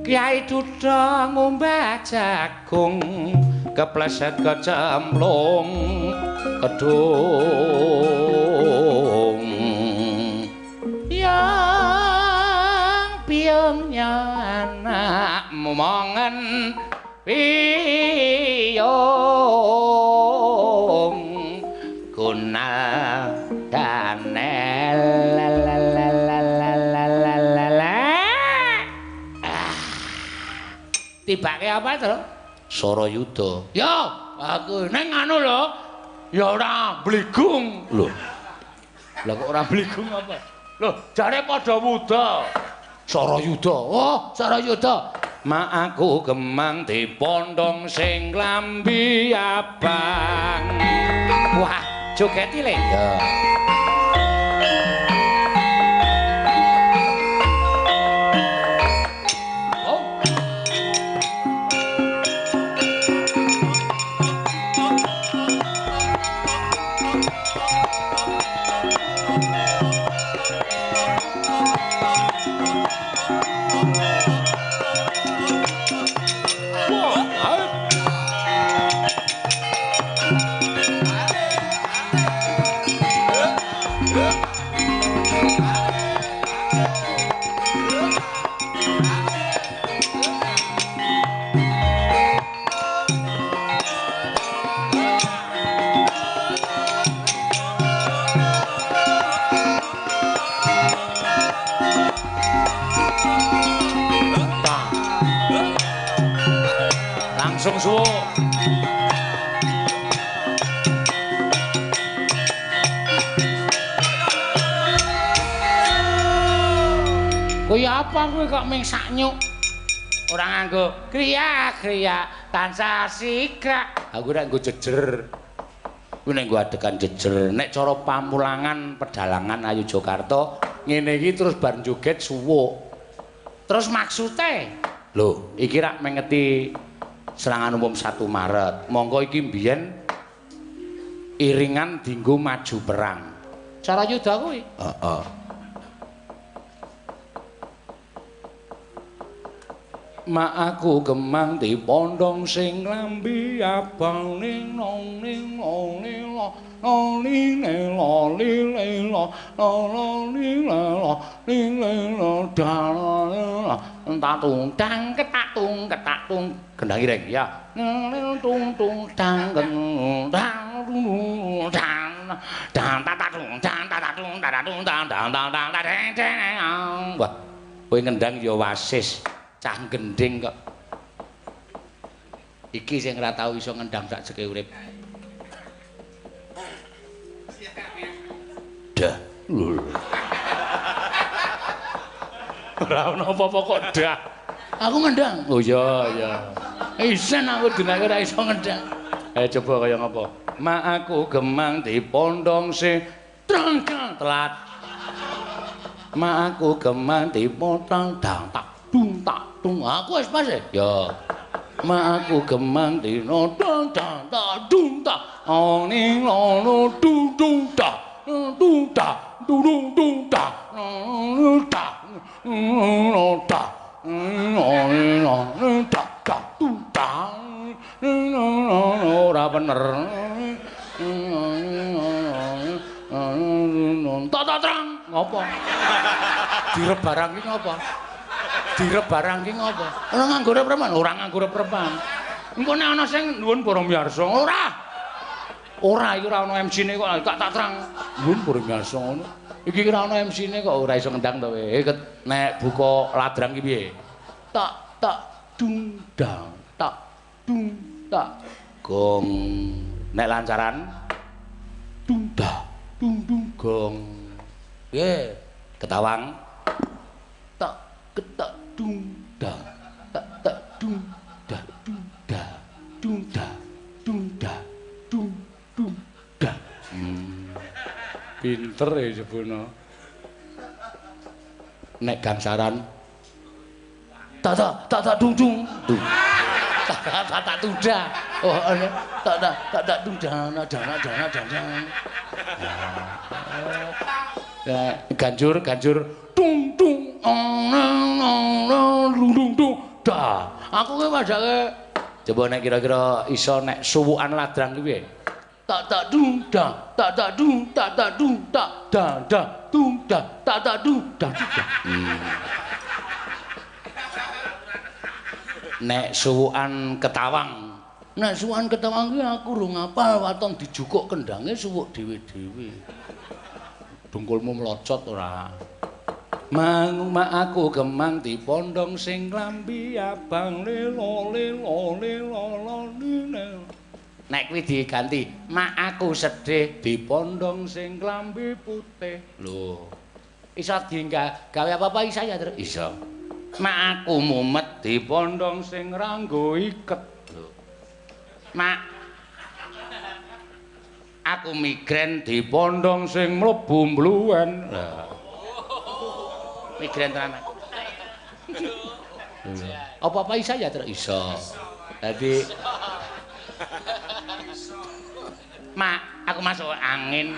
Kyai Duda ngombah jagung kepleset kecemplung kedung yang piungnya anak momongen piung kunal danel tibake apa to? Sarayuda. Ya, aku ning anu lho. Ya ora bligung lho. Lah kok ora bligung apa? Lho, jare padha wuda. Sarayuda. Oh, Sarayuda. Mak aku gemang dipondong sing klambi abang. Wah, joget iki le. Ya. Langsung suwo. Kowe apa kowe kok ming saknyuk? Ora nganggo kriya-kriya tansah sikrak. Aku nek nggo jejer. Kuwi nek nggo adegan jejer. Nek cara pamulangan pedalangan Ayu Jakarta ngene iki terus bar joget suwuk. Terus maksude lho, iki rak mengeti serangan umum 1 Maret. Monggo iki mbiyen iringan dienggo maju perang. Sarayuda kuwi? Heeh. Mak aku gemang dipondong sing lambi abang ning nong ning nong ning loli lelo lilo loli lelo lilo tatung tang ketatung ketatung gendang ireng ya tung tung tang tung tang dang tatatung dang tatatung tatatung dang dang dang dang dang dang. Wah, kowe ngendang ya wasis cah gending kok. Iki sing ora tau iso ngendang sak jeke urip. Dah. Ora ono apa-apa kok dah. Aku ngendang. Oh iya iya. Isen aku dinake ora iso ngendang. Ayo coba kaya ngapa? Mak aku gemang dipondong sing trangkang telat. Mak aku gemang dipondong dang tak dung tak dung. Aku wis pas ya. Mak aku gemang dino dang dang tak dung tak. Oning lono dung dung tak. Dung tak dung dung tak. Tak. Tak. Oning lono tak tak dung tak. Ora bener. Tak terang ngopo? Direp barang ki ngopo? Direp barang ki ngopo? Ora nganggo rep reman, ora nganggo rep reman. Engko nek ana sing nuwun para miyarsa, ora. Ora iki ora ana MC-ne kok gak tak terang. Nuwun para miyarsa ngono. Iki ora ana MC-ne kok ora iso ngendang to kowe. Nek buka ladrang ki piye? Tak tak dung dang, tak dung tak gong. Nek lancaran dung dah dung dung gong. Piye? Ketawang. Tak ketak dung dah. Tak tak dung dah dung dah dung dah dung dah dung dung dah. Pinter ya jebuna. Nek gangsaran tak dung dung. Tak tunda. Oh tak tunda dana. Ganjur tung tung dung dung dah. Aku ki padake coba nek kira-kira iso nek suwukan ladrang ki piye? Tak dung dah, tak dung tak dung tak dah dung dah tak dung dah. Nek suwukan ketawang. Nek suwukan ketawang ki aku urung ngapal waton dijukuk kendange suwuk dhewe-dhewe. Dungkulmu melocot ora. Mak aku gemang dipondong sing klambi abang lelo lelo lelo lelo. Nek kuwi diganti, mak aku sedih dipondong sing klambi putih. Lho. Iso gawe apa-apa isa ya, Tru? Iso. Mak aku mumet dipondong sing ranggo iket. Lho. Mak aku migren dipondong sing mlebu mbluwen. Lah. Migren tenan aku. Apa-apa isa ya, Tru? Iso. Dadi Mak, aku masuk angin.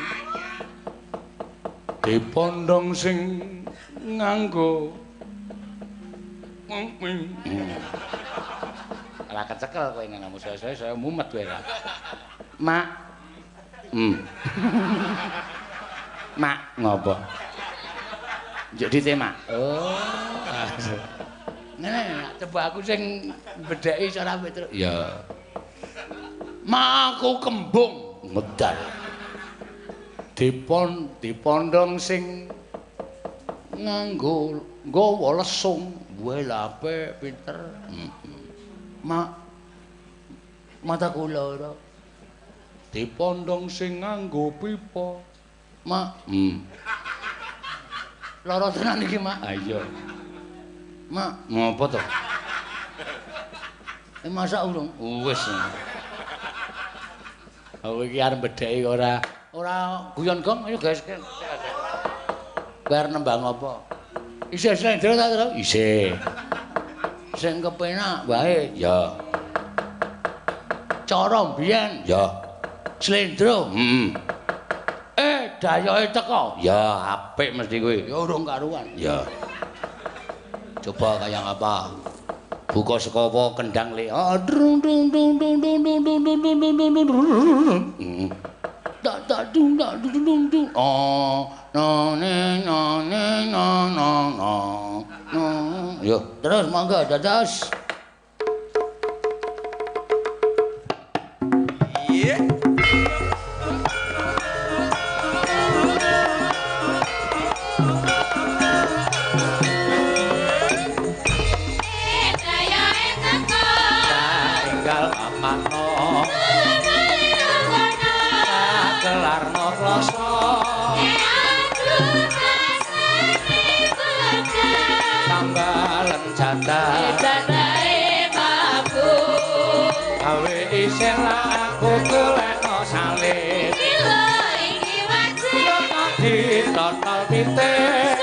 Dipondong sing nganggo Lah kecekel kowe ngene saya mumet kowe ra. Mak. Mak ngopo? Jadi tema. Oh. Ngene, coba aku sing bedheki cara Petro. Ya. Mak aku kembung medal. Dipondong sing nganggo nggawa lesung, duwe lape pinter. Mak mata kula ora. Dipondong sing nganggo pipa. Mak. Lara tenan iki, Mak. Ha iya. Mak, ngopo to? Masak urung? Wis. Aku iki arep bedheki ora guyon gong ayo guys. Bar nembang apa? Isih slendro ta, Tru? Isih. Sing kepenak wae ya. Cara mbiyen ya. Slendro. Dayoke teko. Ya apik mesti kuwi. Ya urung karuan. Ya. Coba kaya apa? Buka saka apa kendang le. Tak tak dung dung dung dung. Oh, no ne no ne no no no. No. Yo, terus monggo dados. Iya. Gelarno kloso tambalan jadahe babu gawe isin lah aku golekno salin lho iki wajib ditotol pitik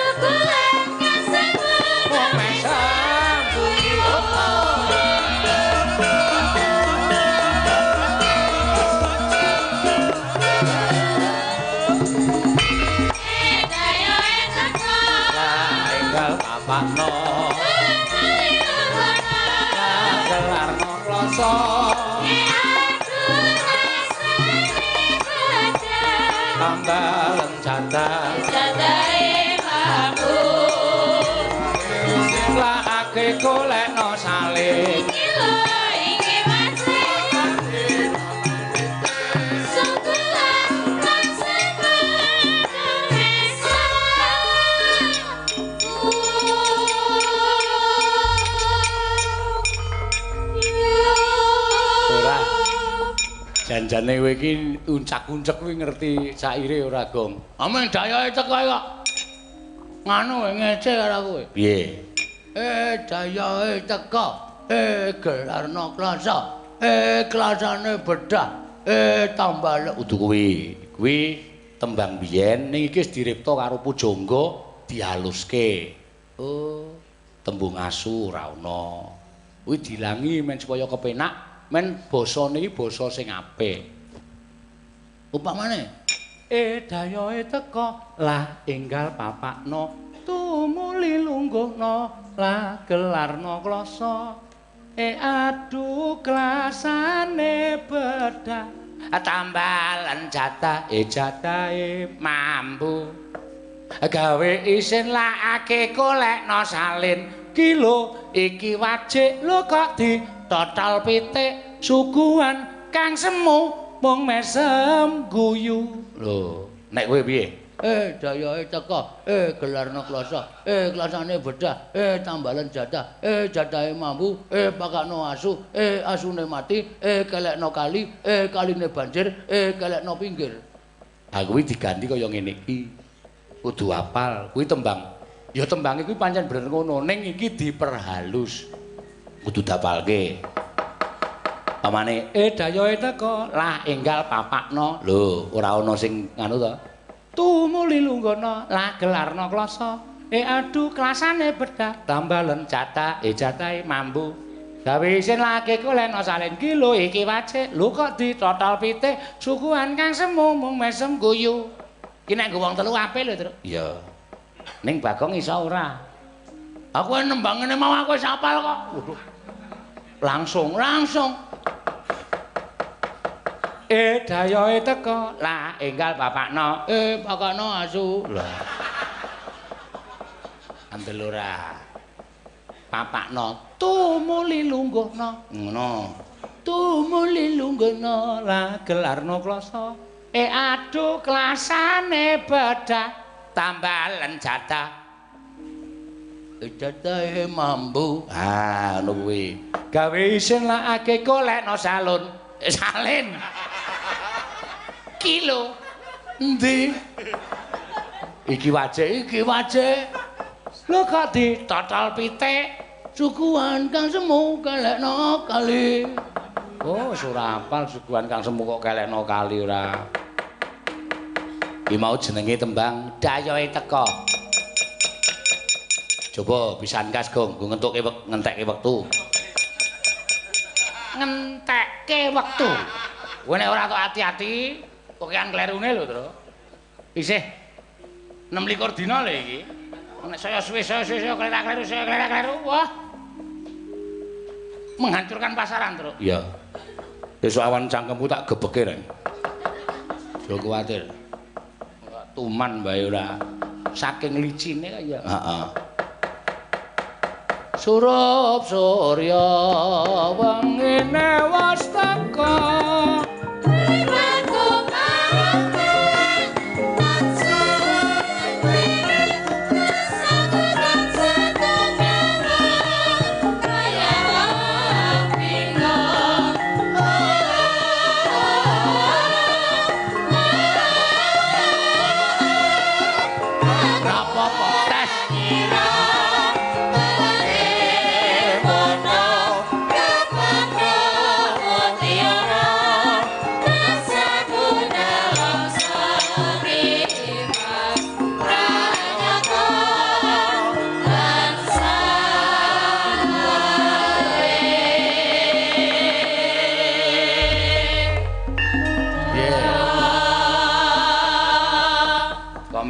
Pakno gelarno kloso tambalan jadahe babu lah ake golekno salin janjane kowe iki uncak-uncek kuwi ngerti saire ora, Gong? Ameng dayahe teko kok. Nganu ngece karo kowe. Piye? Dayahe teko. Gelarno klasa. Klasane bedah. Tambal udu kuwi. Kuwi tembang biyen ning iki wis diripta karo pujangga dihaluske. Oh, tembung asu ora ana. Kuwi dilangi men supaya kepenak. Men basane iki basa sing apik. Upamane dayahe teka lah enggal papakno tumuli lungguhna lah gelarno klasa adu klasane bedah tambalan jatahe mambu gawe isin lakake golekno salin kilo iki wajik lho kok di total pitik suguhan kang semu mung mesem guyu lho nek kowe piye dayahe teka gelarno klasa klasane bedah tambalan jatahe mambu pakakno asu asune mati kelekno kali kaline banjir kelekno pinggir ha kuwi diganti kaya ngene iki kudu apal kuwi tembang ya tembang iki pancen bener ngono ning iki diperhalus kudu dapalke. Pamane dayahe teka lah enggal papakno. Lho, ora ana sing nganu to. Tumuli lunggana lah gelarno klasa. Adu klasane bedah tambalan jatahe mambu. Gawe isin lake koleno salin kilo iki wajik. Lho kok ditotol pitik suguhan kang semu mung mesem guyu. Ki nek nggo wong telu apik lho, Tru. Iya. Ning Bagong iso ora. Aku nembang ngene mau aku wis apal kok. Waduh. Langsung. Dayahe teka lah enggal bapakno. Pakakno asu. Lah. Andel ora. Papakno tumuli lungguhna. Ngono. Tumuli lungguhna lah gelarno klasa. Adu klasane bedah tambalan jatahe mambu. Ah, ngono kuwi. Gawe isin lakake golekno salin. Kilo. Endi? Iki wajik. Lho kok ditotol pitik. Suguhan kang semu kelekno kali. Oh, ora apal suguhan kang semu kok kelekno kali ora. Iki mau jenenge tembang dayahe teka. Coba pisan kas Gong, ngentekke wektu. Ngentekke wektu. Kowe nek ora tok ati-ati, pokokan klerune lho, Tru. Isih 26 dina lho iki. Nek saya suwe klerak-kleru, wah. Menghancurkan pasaran, Tru. Iya. Besok awan cangkemmu tak gebeke rek. Aja kuwatir. Tuman bae ora saking licine kaya. Heeh. Surup surya wengine wastaka.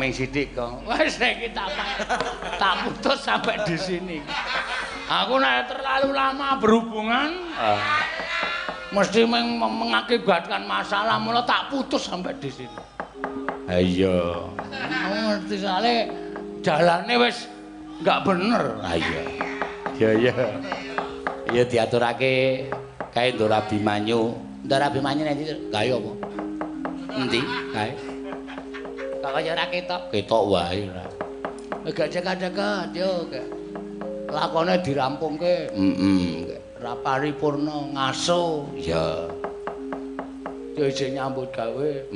Sidik kok. Wes iki tak putus sampai di sini. Aku nek terlalu lama berhubungan mesti mengakibatkan masalah, mula tak putus sampai di sini. Ha iya. Ngerti sale jalane wis enggak bener. Ha iya. Iya iya. Iya diaturake kae Ndara Abimanyu. Ndara Abimanyu nek gawe apa? Endi? Kae. Kaya ora ketok wae ora. Gak cekak-cekak yo gak. Lakone dirampungke. Ra paripurna ngaso. Ya. Yo isih nyambut gawe.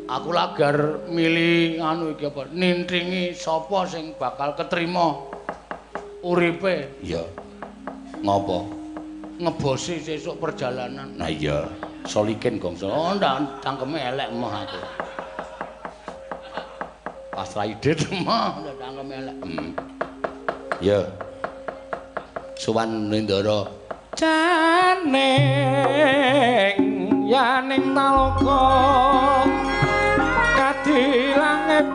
Aku lagar milih anu iki apa? Nintringi sapa sing bakal ketrima uripe. Ya. Ngopo? Ngebosi sesuk perjalanan. Nah iya. Solikin gongso. Oh, ndak cangkeme elek emoh aku. Pas raidit emoh, ndak cangkeme elek. Ya. Suwan Ndara. Janing yaning nalaka kadi langit.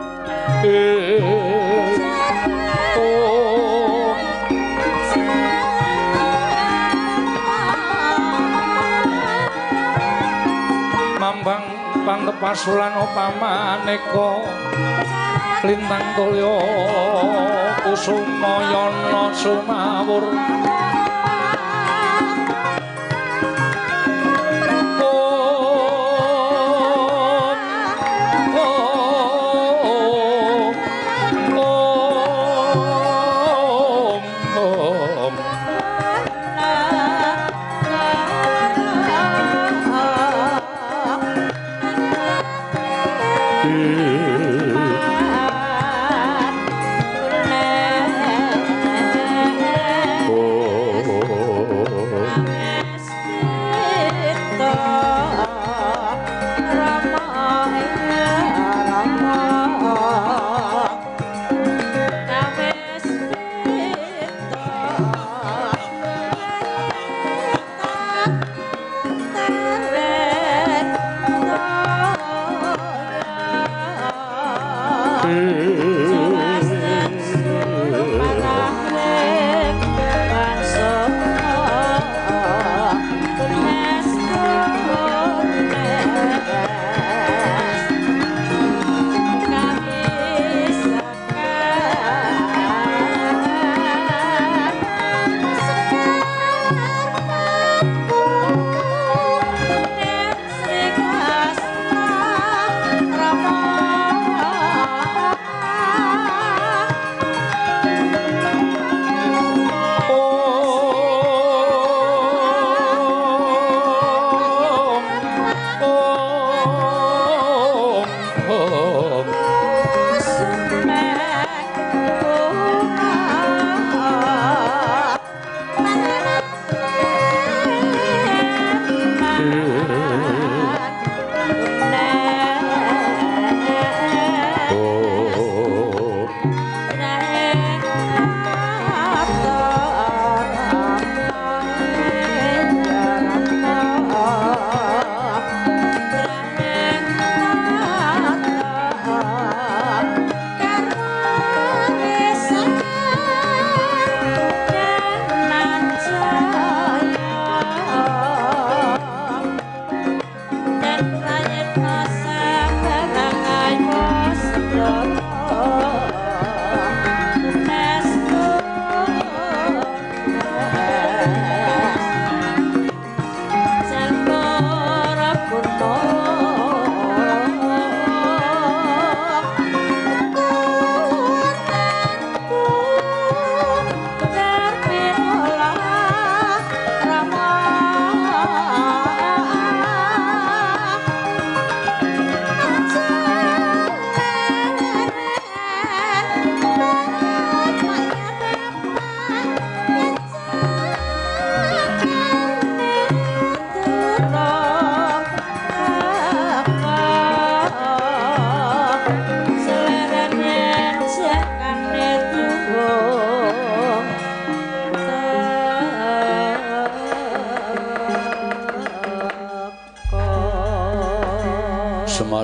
Mambang pangtepasulan upamaneka lintang tulya kusuma yana sumawur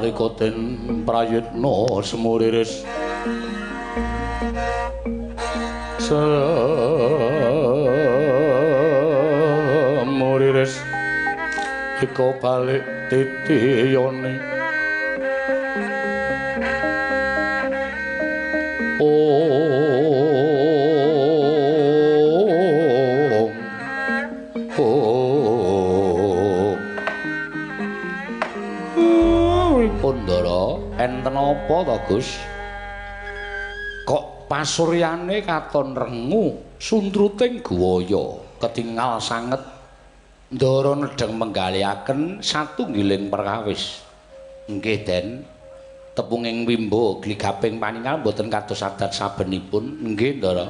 nalika den prayitna semuriris semuriris iko balik titiyane Pundara enten apa to Gus? Kok pasuryane katon rengu sundruting guwaya ketingal sanget ndara nedheng menggaliaken satunggiling perkawis. Nggih Den, tepunging wimbo gligaping paningal boten kados adat sabenipun. Nggih Ndara.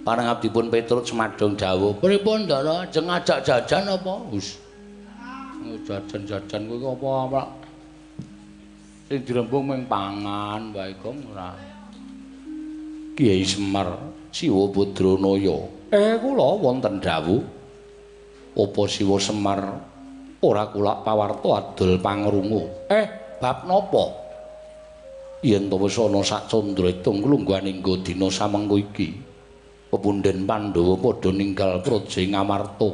Panangabdipun Petruk Semadong dawuh, "Pripun Ndara, ajeng ngajak jajan apa?" Wis. Jajan-jajan kuwi apa? Sing dirembung mung pangan wae kok ora. Kiai Semar Siwa Badranaya. Kula wonten dawuh. Apa Siwa Semar ora kula pawarta adol pangrungu. Bab napa? Yen to wis ana sak Candraetung klungguhaning dina samengko iki. Pepundhen Pandhawa padha ninggal Praja Ngamarta.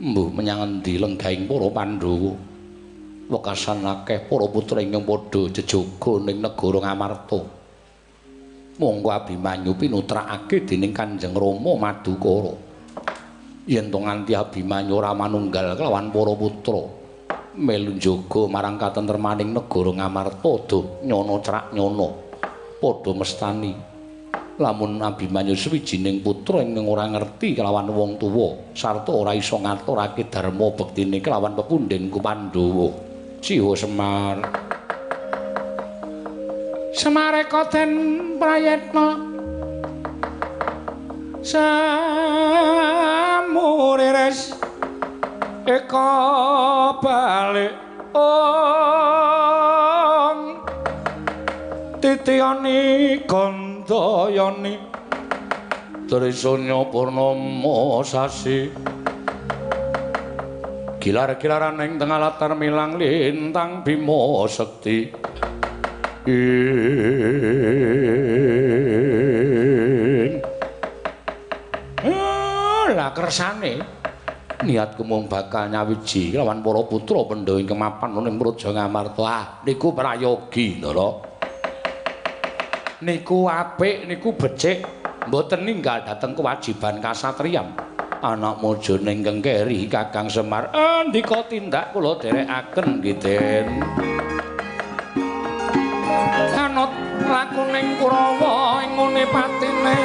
Mbuh menyang endi lenggahing para Pandhawa? Wekasan akeh para putra ingkang padha jejaga ning negara Ngamarta. Monggo Abimanyu pinutrakake dening Kanjeng Rama Madukara. Yen to nganti Abimanyu ora manunggal kelawan para putra melu njaga marang katentremaning negara Ngamarta doh nyono crak nyono padha mestani lamun Abimanyu sawijining putra ingkang ora ngerti kelawan wong tuwa sarta ora iso ngaturake dharma bektine kelawan pepundhen Pandhawa. Siwa Semar Semareka den prayitna samuriris eka balik titiyani gandayani trisanya purnama sasi gilar-gilaran ing tengah latar milang lintang Bima Sekti lah kersane niat kemung bakal nyawiji lawan para putra Pandhawa ing kemapan ning Praja Ngamarta. Niku prayogi Ndara. Niku apik, niku becik, mboten ninggal dhateng kewajiban kasatriyan. Anak mojo ning kengkeri Kakang Semar. Ndika tindak kula dherekaken nggih Den. Anut lakuning Kurawa ing ngune patine.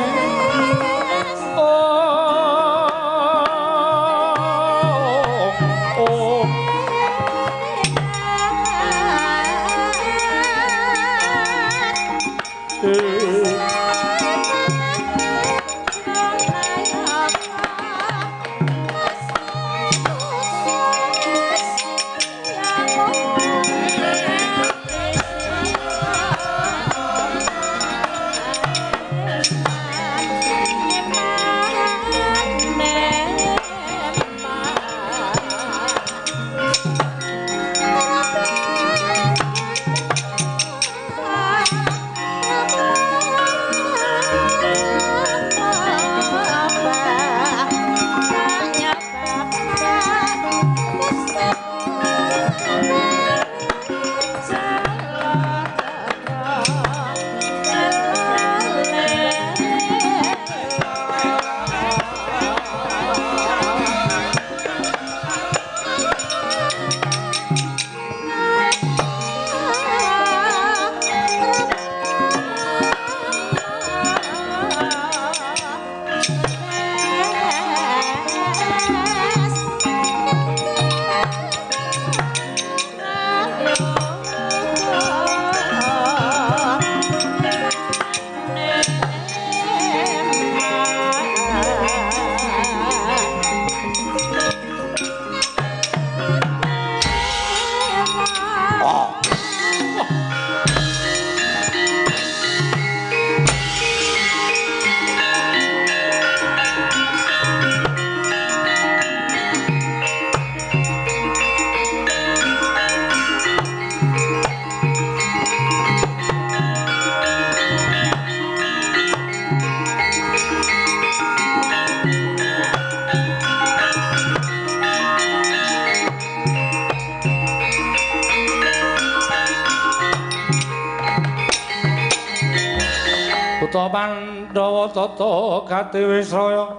Uta Pandhawa tata gati Wisraya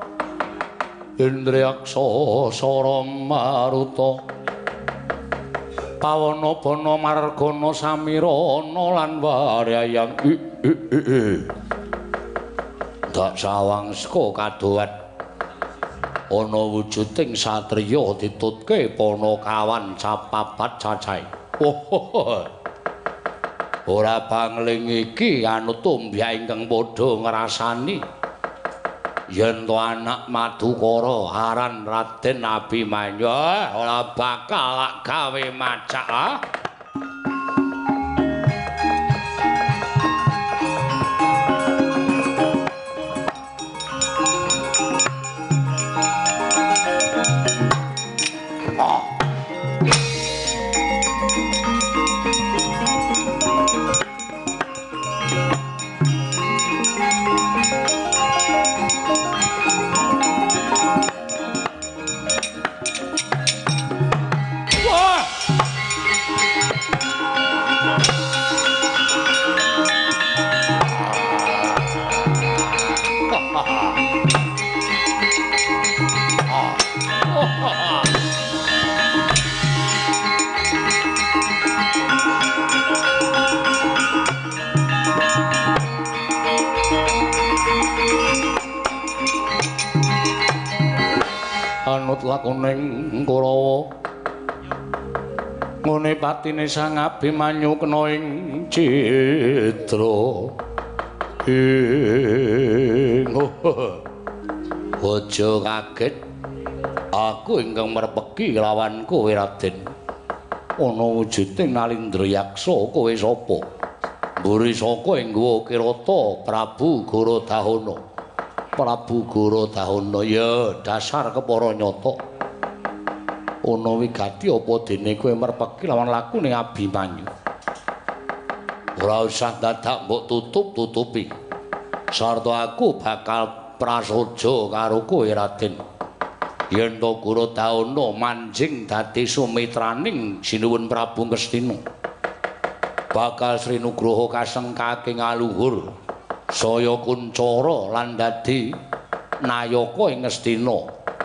Indriyaksa Sara Maruta Pawana Bana Margana Samirana lan Waryayang dak sawangska kadohat ana wujuding satriya ditutke Panakawan capapat cacahe. Ora bangling iki anut tumbya ingkang padha ngrasani yen to anak Madukara aran Raden Abimanyu ora bakal lak gawe macak. Anut lakoning Kurawa ngene patine Sang Abimanyu kena ing citra aja kaget aku ingkang merpeki lawan kowe Raden ana wujuding Nalindra-yaksa kowe sapa mburi saka ing guwa Kirata Prabu Gorodahana Prabu Gorodahana ya dasar kepara nyata ana wigati apa dene kowe merpeki lawan lakune Abimanyu ora usah dadak mbok tutup-tutupi sarta aku bakal prasaja karo kowe Raden yen to Gorodahana manjing dadi sumitraning Sinuwun Prabu Ngastina bakal Sri Nugraha kasengkake ngaluhur saya kuncara lan dadi nayaka ing Ngastina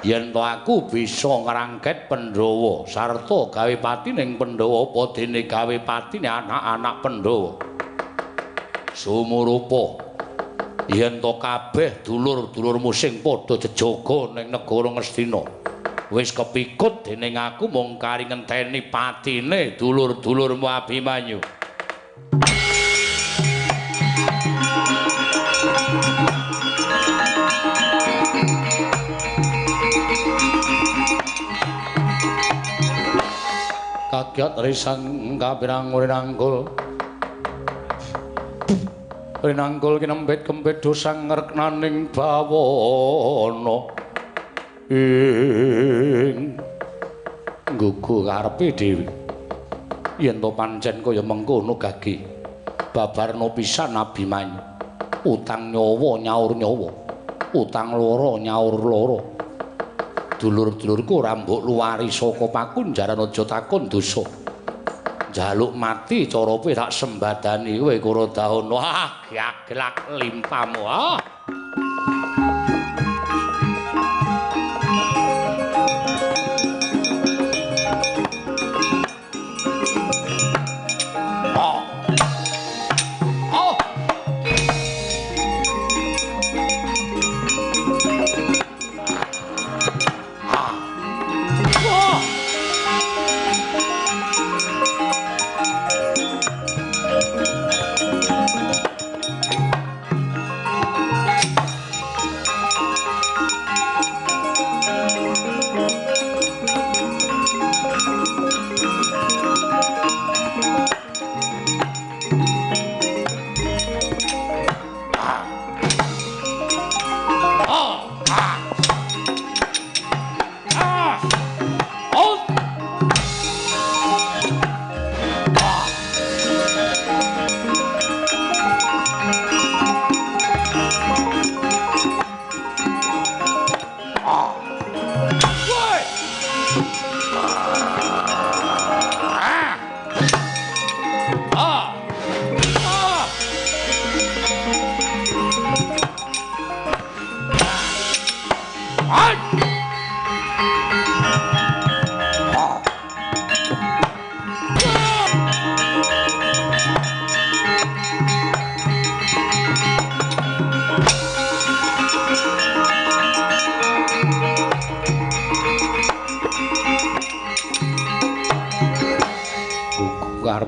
yen to aku bisa ngrangket Pandhawa sarta gawe patining Pandhawa apa dene gawe patine anak-anak Pandhawa sumurupa yen to kabeh dulur-dulurmu sing padha jejaga ning negara Ngastina wis kepikut dening aku mung kari ngenteni patine dulur-dulurmu Abimanyu. Kagyat risang kapirang rinangkul rinangkul kinembet-kembet dosang ngreknaning bawana ing nggugu karepe dhewe yen to pancen kaya mengkono gage babarna pisan Abimanyu utang nyawa nyaur nyawa utang lara nyaur lara dulur-dulurku ora mbok luwari saka pakunjaran aja takon dosa jaluk mati cara kowe tak sembadani kowe Gorodahana gaglak limpamu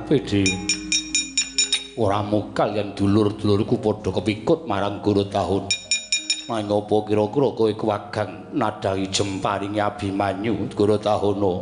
Pidi ora mukal yen dulur-dulurku padha kepikut marang Guru Tahun. Mangapa kira-kira kowe kuwagang nadahi jemparingi Abimanyu Guru Tahuna?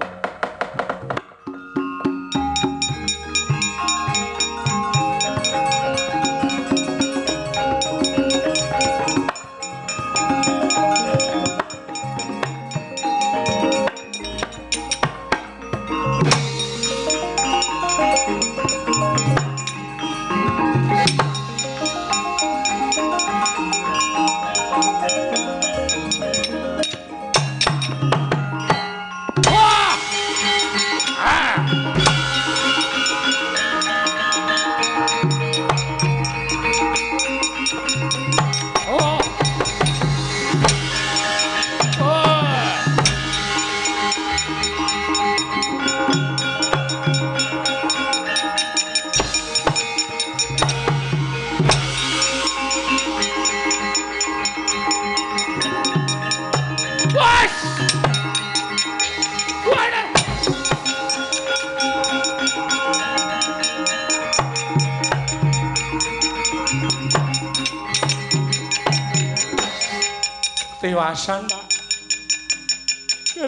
Dewasan Pak.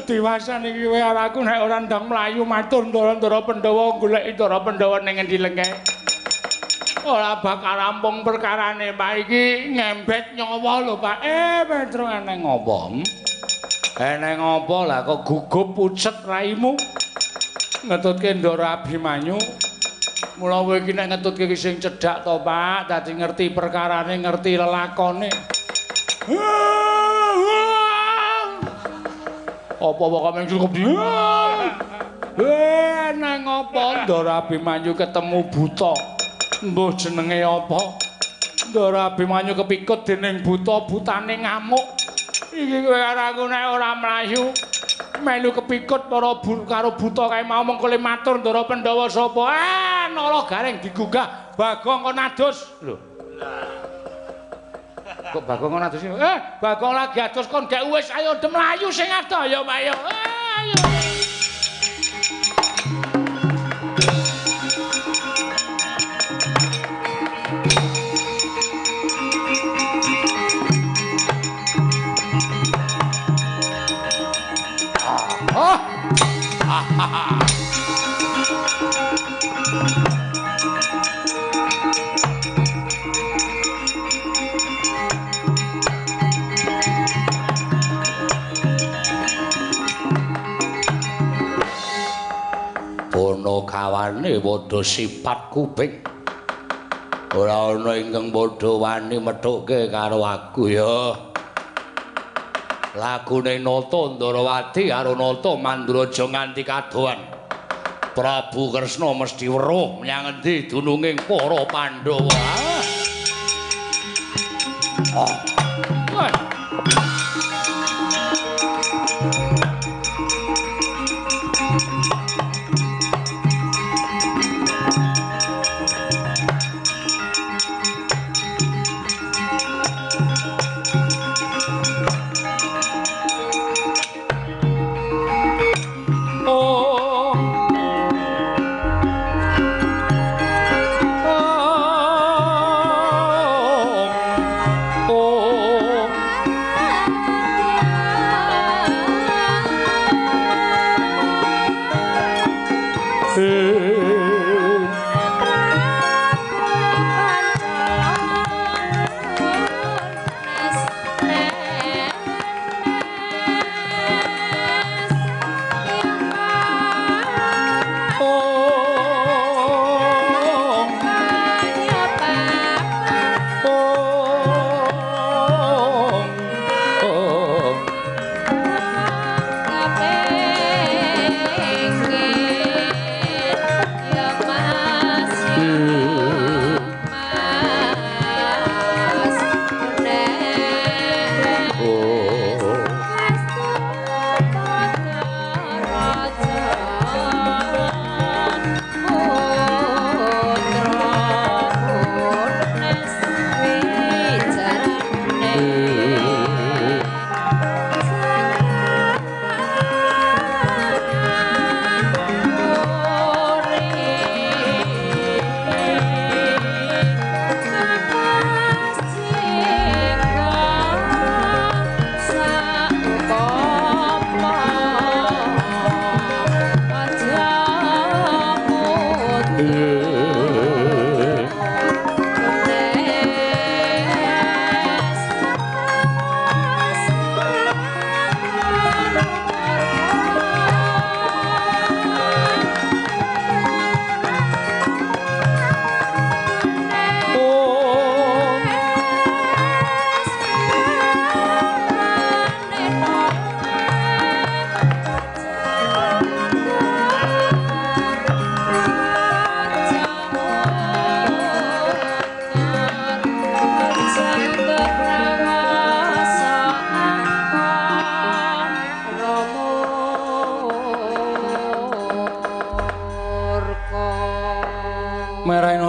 Dewasan iki kowe aku nek ora ndang mlayu matur Ndara Pandhawa goleki Ndara Pandhawa ning endi lengke. Ora bakal rampung perkarane Pak iki ngembet nyawa lho Pak. Petro eneng ngopo? Eneng ngopo lah kok gugup pucet raimu? Ngetutke Ndara Abimanyu. Mula kowe iki nek ngetutke iki sing cedhak to Pak, dadi ngerti perkarane, ngerti lelakone. Apa kok mung cukup di? Nang apa Ndara Abimanyu ketemu buta? Mbuh jenenge apa? Ndara Abimanyu kepikut dening buta, butane ngamuk. Iki kowe karo aku nek ora mlayu melu kepikut karo buta kae mau mengko le matur Ndara Pandhawa sapa? Nala Gareng digugah Bagong kon adus. Lho. Kok Bagong kon adus? Bagong lagi adus kon gak wis ayo dem mlayu sing adoh ya Pak ya. Ayo. Bono kawane padha sifat kuping. Ora ana ingkang padha wani methuke karo aku ya. Lagune Nata Ndarawati karo Nata Mandraja nganti kadohan. Prabu Kresna mesti weruh menyang endi dununging para Pandhawa.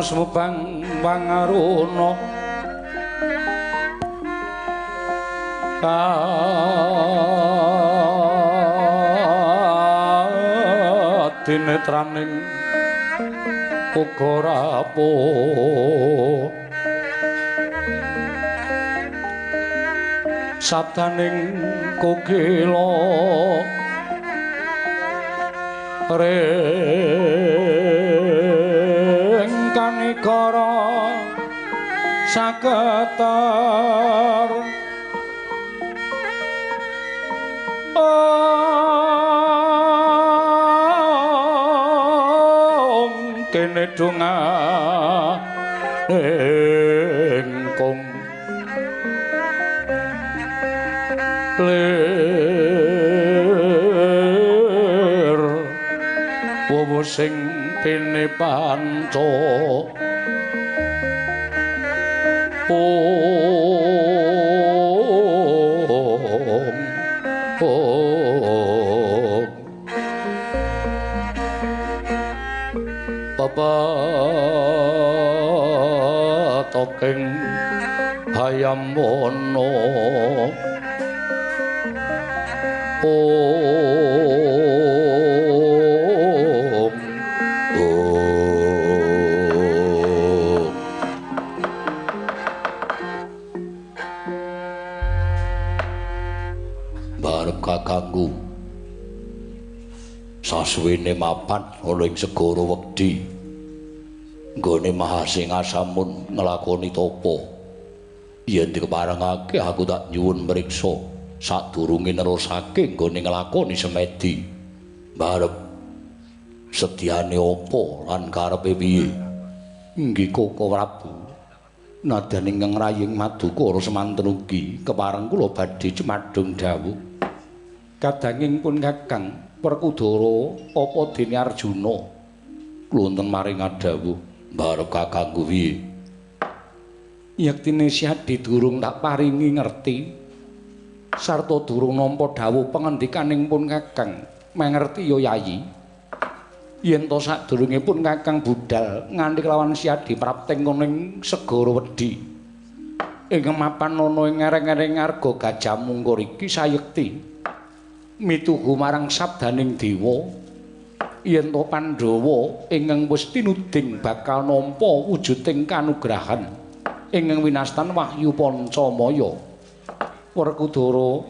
sumubang pangaruna dinetraning uga rapuh sataning kukila ring kanikara saketar kene donga engkong lir wowo sing pene panca toking hayam wono barep kakangku sasuwene mapan ana ing segara wedi nggone Mahasingasamun nglakoni tapa yen dikeparengake aku tak nyuwun mriksa sadurunge nerusake nggone nglakoni semedi barep sedyane apa lan karepe piye inggih Koko Prabu nadyan ingkang raying Madukara semanten ugi kepareng kula badhe cemadhung dawuh kadanging pun Kakang Werkudara apa dene Arjuna wonten maring adawuh barep kakangku piye yektine Syadi durung tak paringi ngerti sarta durung nampa dawuh pangendikaning pun Kakang mangerti ya Yayi yen to sadurunge pun Kakang budal nganti kelawan Syadi prapting ing segara wedi ing mapan ana ing ngareng-areng arga Gajah Mungkur iki sayekti mituhu marang sabdaning dewa yen to Pandhawa ingkang wis tinuding bakal nampa wujuding kanugrahan ingkang winastan Wahyu Pancamaya Werkudara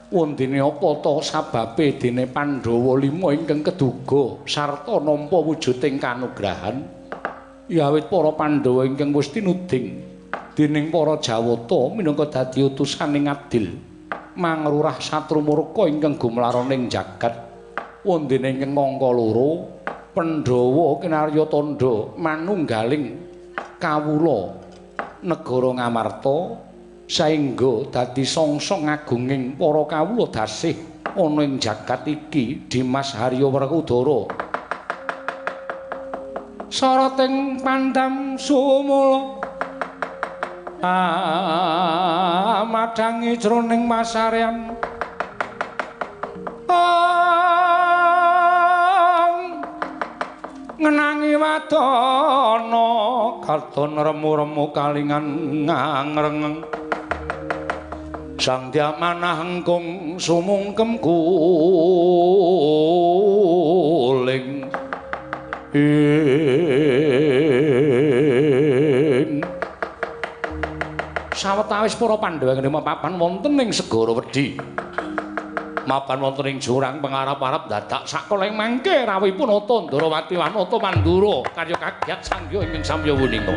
wondene apa to sababe dene Pandhawa 5 ingkang keduga sarta nampa wujuding kanugrahan ya awit para Pandhawa ingkang wis tinuding dening para Jawata minangka dadi utusaning adil mangrurah satrumurka ingkang gumlaroning jagat wondene ingkang angka 2 Pandhawa kinarya tandha manunggaling kawula negara Ngamarta saengga dadi songsong agunging para kawula dasih ana ing jagat iki Dimas Harya Werkudara sarating pandam sumula madangi jroning masarean ngenangi wadana katon remu-remu kalingan ngangreng sang diamanah engkung sumungkem kuling sawetawis para Pandhawa ngrima papan wonten ing segara wedi mapan wonten ing jurang pangarep-arep dadak sakoleng mangke rawuhipun Tandrawati lan Mandura karya kagyat sangya ingkang samya wuninga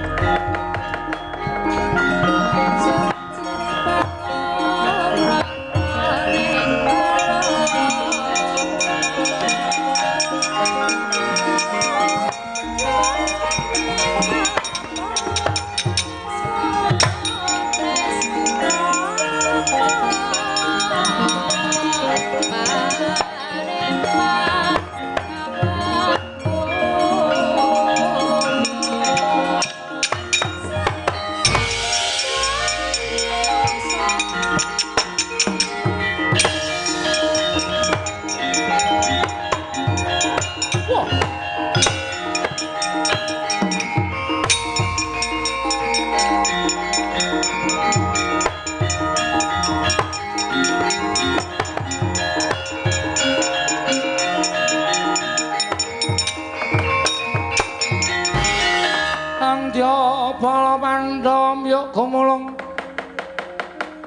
myok gumulung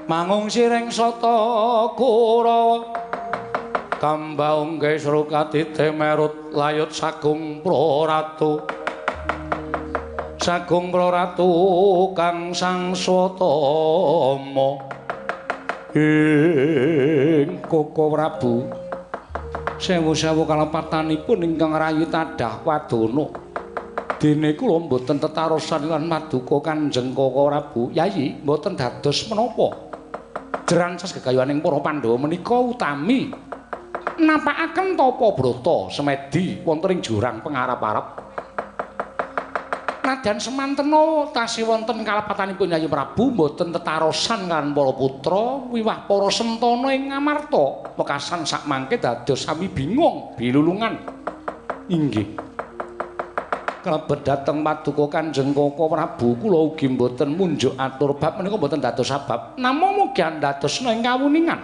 mangung sireng sata Kurawa kambaung gesru katite merut layut sagung praratu sagung praratu kang sangswatama ing Koko Prabu sewu-sewu kalepatanipun ingkang rayi tadah wadana dene kula mboten tetarosan lan maduka Kanjeng Koko Prabu Yayi mboten dados menapa jerancas gegayuhaning para Pandhawa menika utami napakaken tapa brata semedi wonten ing jurang pangarep-arep nadyan semantena tasih wonten kalepatanipun Yayi Prabu mboten tetarosan kaliyan para putra wiwah para sentana ing Ngamarta wekasan sakmangke dados sami bingung bilulungan inggih kalebet dhateng paduka Kanjeng Koko Prabu kula ugi mboten munjuk atur bab menika mboten dados sabab namung mugi andadosna ing kawuningan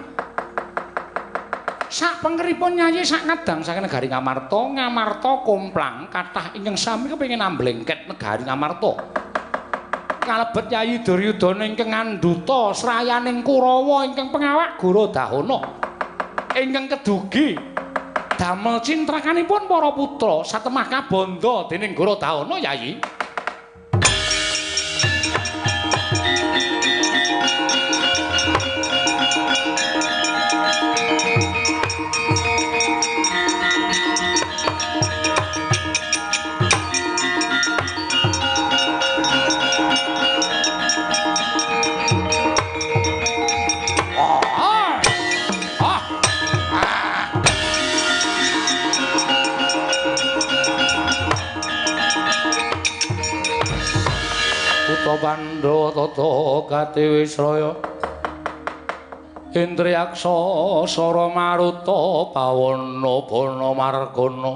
sak pengeripun Yayi sak ngadang saking negari Ngamarta Ngamarta komplang kathah ingkang sami kepengin amblengket negari Ngamarta kalebet Yayi Duryudana ingkang ngandhuta srayaning Kurawa ingkang pengawak Gorodahana ingkang kedugi damel cintrakanipun para putra satemah kabanda dening Gorodahana Yayi. Pandhawa tata Katiwisraya Indriyaksa Sara Maruta Pawana Bana Margana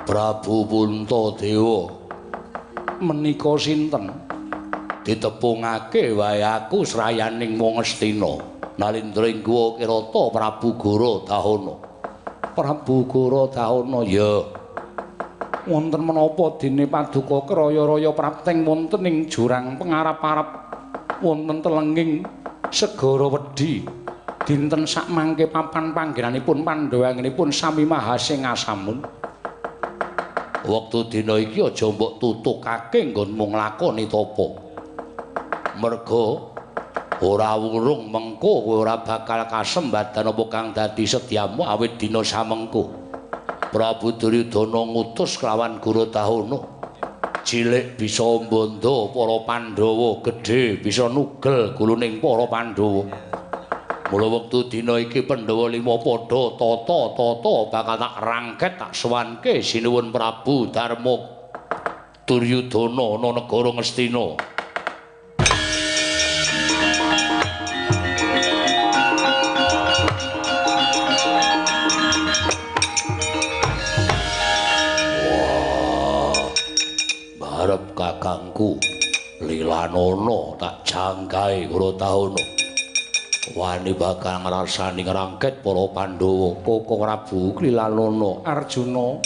Prabu Puntadewa menika sinten ditepungake wae aku srayaning wong Astina Nalindra ing Guwa Kirata Prabu Gorodahana Prabu Gorodahana ya wonten menapa dene paduka kraya-raya prapteng wonten ing jurang pangarep-arep wonten telenging segara Wedhi dinten sakmangke papan panggenanipun Pandhawa anginipun sami mahasing asamun wektu dina iki aja mbok tutukake nggonmu nglakoni tapa merga ora wurung mengko kowe ora bakal kasembadan apa kang dadi sedyamu awit dina samengko Prabu Duryudana ngutus kelawan Gorodahana cilik bisa mbondo para Pandhawa gedhe bisa nugel guluning para Pandhawa mula wektu dina iki Pandhawa 5 padha tata-tata bakal tak rangket tak sowanke sinuwun Prabu Darma Duryudana ana negara Ngastina arep kakangku Lilanana tak jangkae Gorodahana wani bakal ngrasani ngrangket para Pandhawa Koko Prabu Lilanana Arjuna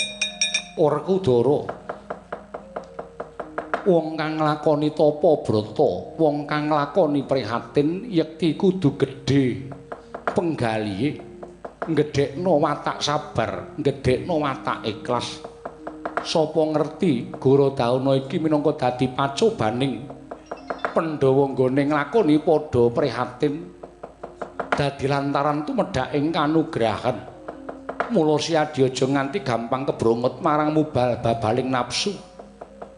Werkudara wong kang nglakoni tapa brata wong kang nglakoni prihatin yekti kudu gedhe penggalihe gedhekno watak sabar gedhekno watak ikhlas sapa ngerti Gorodahana iki minangka dadi pacobaning Pandhawa nggone nglakoni padha prihatin dadi lantaran tumedhak ing kanugrahan mula siadi aja nganti gampang kebrongot marang mubal-babaling nafsu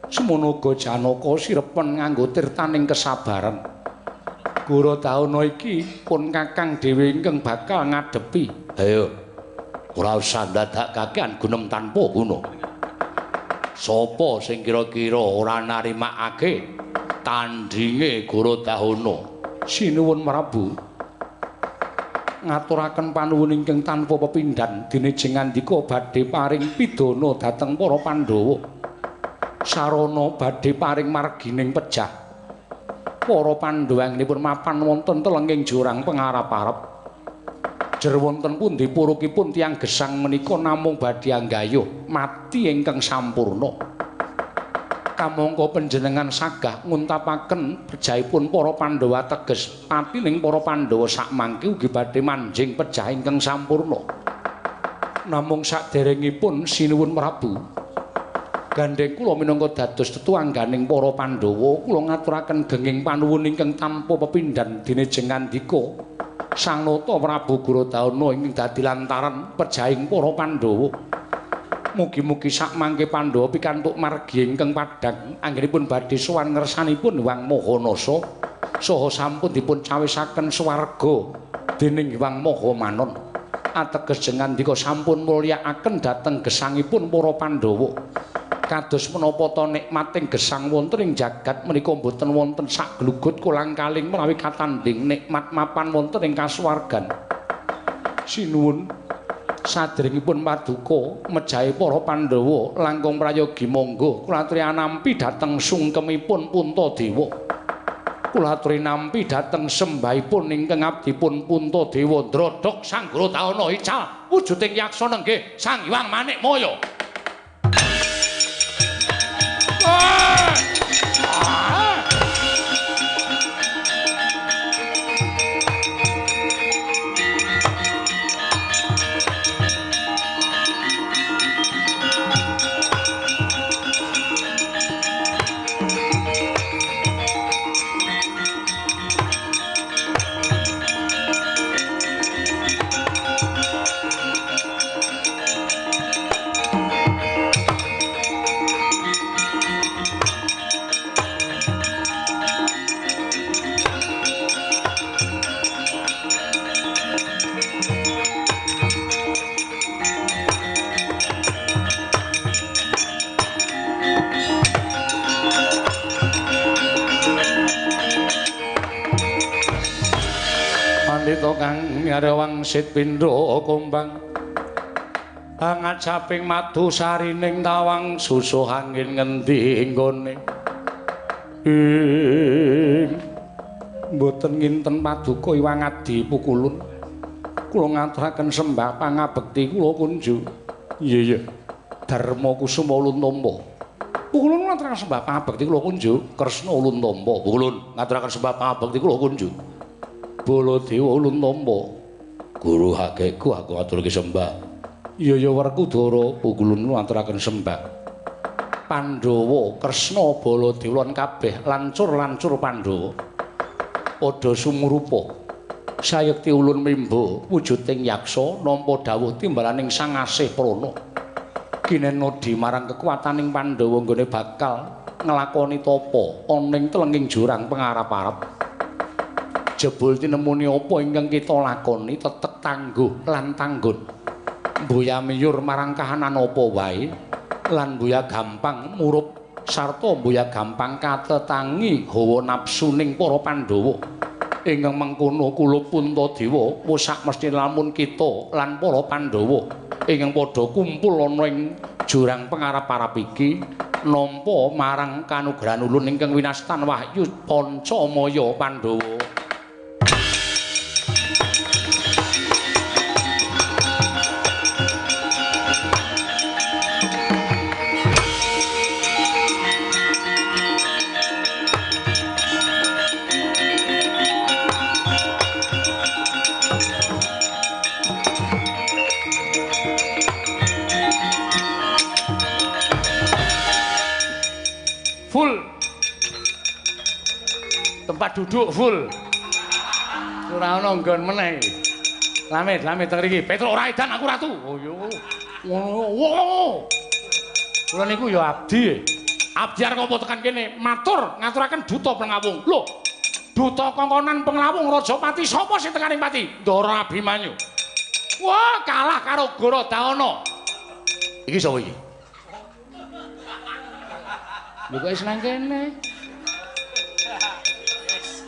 semono uga Janaka sirepen nganggo tirtaning kesabaran Gorodahana iki pun kakang dhewe ingkang bakal ngadepi ayo ora usah ndadakake gunem tanpa guna sapa sing kira-kira ora narimakake tandhinge Gorodahana sinuwun Prabu ngaturaken panuwun ingkang tanpa pepindhan dene jengandika badhe paring pidana dhateng para Pandhawa sarana badhe paring margining pejah para Pandhawa anginipun mapan wonten telenging jurang pangarep-arep jer wonten pundi purukipun tiyang gesang menika namung badhe anggayuh mati ingkang sampurna. Kamangka panjenengan sagah nguntapaken pejahipun para Pandhawa teges patining para Pandhawa sakmangke ugi badhe manjing pejah ingkang sampurna. Namung saderengipun sinuwun Prabu, gandeng kula minangka dados tetuangganing para Pandhawa, kula ngaturaken genging panuwun ingkang tanpa pepindhan dene jengandika Sang Nata Prabu Gurudawana ingkang dadi lantaran pejahing para Pandhawa. Mugi-mugi sakmangke Pandhawa pikantuk margi ingkang padhang anggenipun badhe sowan ngersanipun Hyang Mahanasa saha sampun dipun cawisaken swarga dening Hyang Mahamanon. Ateges jengandika sampun mulyakaken dhateng gesangipun para Pandhawa. Kados menapa ta nikmating gesang wonten ing jagat menika boten wonten sak glugut kolang-kaling menawi katanding nikmat mapan wonten ing kasuwargan. Sinuwun saderengipun paduka mejahi para Pandhawa langkung prayogi monggo kula aturi nampi dhateng sungkemipun Puntadewa. Kula aturi nampi dhateng sembahipun ingkang abdipun Puntadewa Drodhok Sang Gurudawana ical wujuding yaksana nggih Sang Hyang Manikmaya. Kang Nyarewangsit Pindha Kumbang hangat saping madu sarining tawang susuh angin ngendi nggone mboten nginten paduka Hyang Adi Pukulun kula ngaturaken sembah pangabekti kula kunju. Iya Darma Kusuma Uluntomba Pukulun ngaturaken sembah pangabekti kula kunju. Kresna Uluntomba Pukulun ngaturaken sembah pangabekti kula kunju. Baladewa Uluntomba Guru hakeku aku aturke sembah. Iya Werkudara Pukulun ngaturaken sembah. Pandhawa Kresna Baladewa lan kabeh lancur-lancur Pandhawa padha sumurupa sayekti ulun mimba wujuding yaksa nampa dawuh timbalaning Sang Asih Prana kinenodi marang kekuwataning Pandhawa nggone bakal nglakoni tapa ana ing telenging jurang pengarap-arep. Jebul tinemuni apa ingkang kita lakoni tetek tangguh lan tanggun. Mbuya miyur marang kahanan apa wae lan mbuya gampang murup sarta mbuya gampang katetangi hawa nafsuning para Pandhawa. Ingkang mengkono kula Puntadewa wis sak mesti lamun kita lan para Pandhawa ingkang padha kumpul ana ing jurang pengarap-arap iki nampa marang kanugrahan ulun ingkang winastan Wahyu Pancamaya Pandhawa. Full. Tempat duduk full. Ora ana nggon meneh. Lamit teng mriki. Petro ora edan aku ratu. Oh yo. Ngono. Kula niku ya abdi. Abdi arep apa tekan kene? Matur ngaturaken duta Pengawung. Lho. Duta kongkonan Pengawung Rajapati sapa sing tekaning pati? Ndara Abimanyu. Wah, kalah karo Gorodana. Iki sapa iki? Lho kok iso nang kene?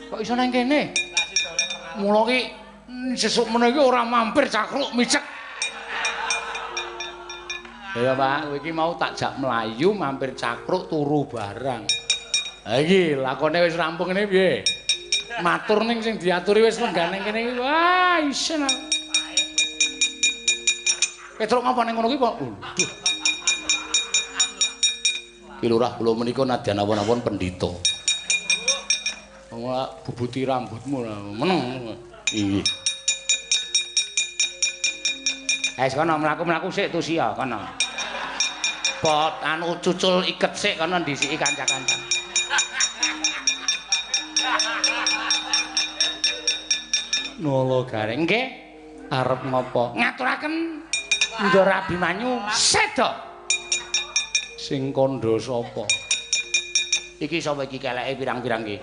Kok iso nang kene? Mula ki sesuk meneh iki ora mampir cakruk micek. Ya Pak, kowe iki mau tak jak mlayu mampir cakruk turu barang. Ha iki lakone wis rampung ngene piye? Matur ning sing diaturi wis lenggah ning kene iki. Wah, isen. Petruk ngapa ning ngono ki, Pak? Duh. Ki lurah kula menika nadyan awon-awon pendhita. Ora bubuti rambutmu meneng. Nggih. Wis kono mlaku-mlaku sik tuh sia kono. Pot anu cucul iket sik kono ndisiki kanca-kanca. Nolo Gareng nggih. Arep ngopo? Ngaturaken Ndara Abimanyu seda. Sing kandha sapa? Iki sapa iki keleke pirang-pirang iki?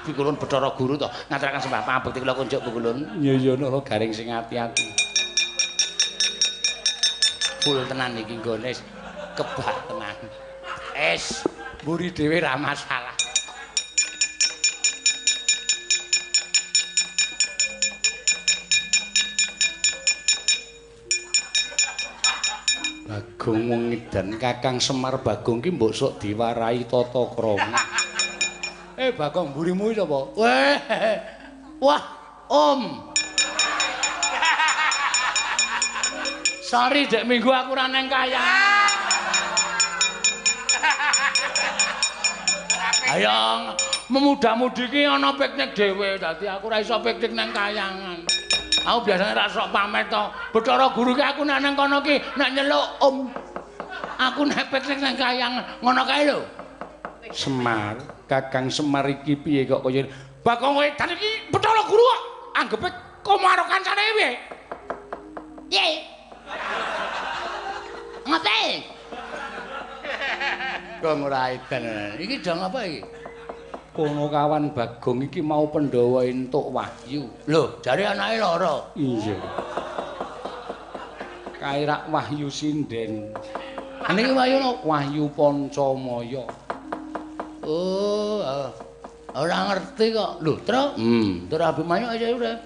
Pikulun Bathara Guru to. Ngaturaken sembah pangabekti kula kunjuk Pikulun. Ya ya Nolo Gareng sing ati-ati. Full tenan iki nggone kebak tenan. Mburi dhewe ra masalah. Bagong wong edan Kakang Semar Bagong ki mbok sok diwarai tata krama. Bagong mburimu iki sapa? Wah, Om. Sorry dek minggu aku ora nang kayang. Ayo memuda-mudi ki ana piknik dhewe dadi aku ora iso piknik nang kayangan. Aku biasanya ra sok pamit to. Bathara Guru ki aku nek nang kono ki nek nyeluk Om. Aku nek piknik nang kayangan ngono kae lho. Semar, Kakang Semar iki piye kok kaya Bagong kowe dan iki Bathara Guru kok anggepe karo kancane piye? Piye? Ngapain? Kok ora edan. Iki dong apa iki? Kono kawan Bagong iki mau Pandhawa entuk wahyu. Lho, jare anake lara. Iya. Kairak wahyu sinden. Niki wahyu Pancamaya. Oh, ora ngerti kok. Lho, Tru? Ndara Abimanyu aja urip.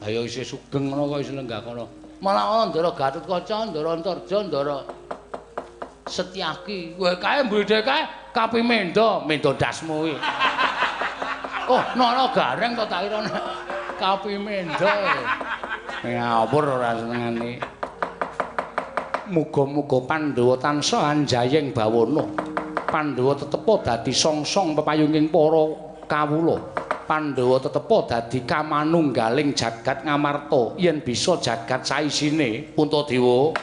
Ayo isih sugeng ngono kok isih lenggah kono. Malah Ndara Gatotkaca, Ndara Antarja, Ndara Setyaki. Kowe kae mbedhe kae Kapimenda, menda dasmu iki. Oh, Nara Gareng to tak kira Kapimenda. Ngawur ora senengane. Muga-muga Pandhawa tansah anjayeng bawana. Pandhawa tetepa dadi songsong pepayunging para kawula. Pandhawa tetepa dadi kamanunggaling jagat ngamarta yen bisa jagat saisine Puntadewa.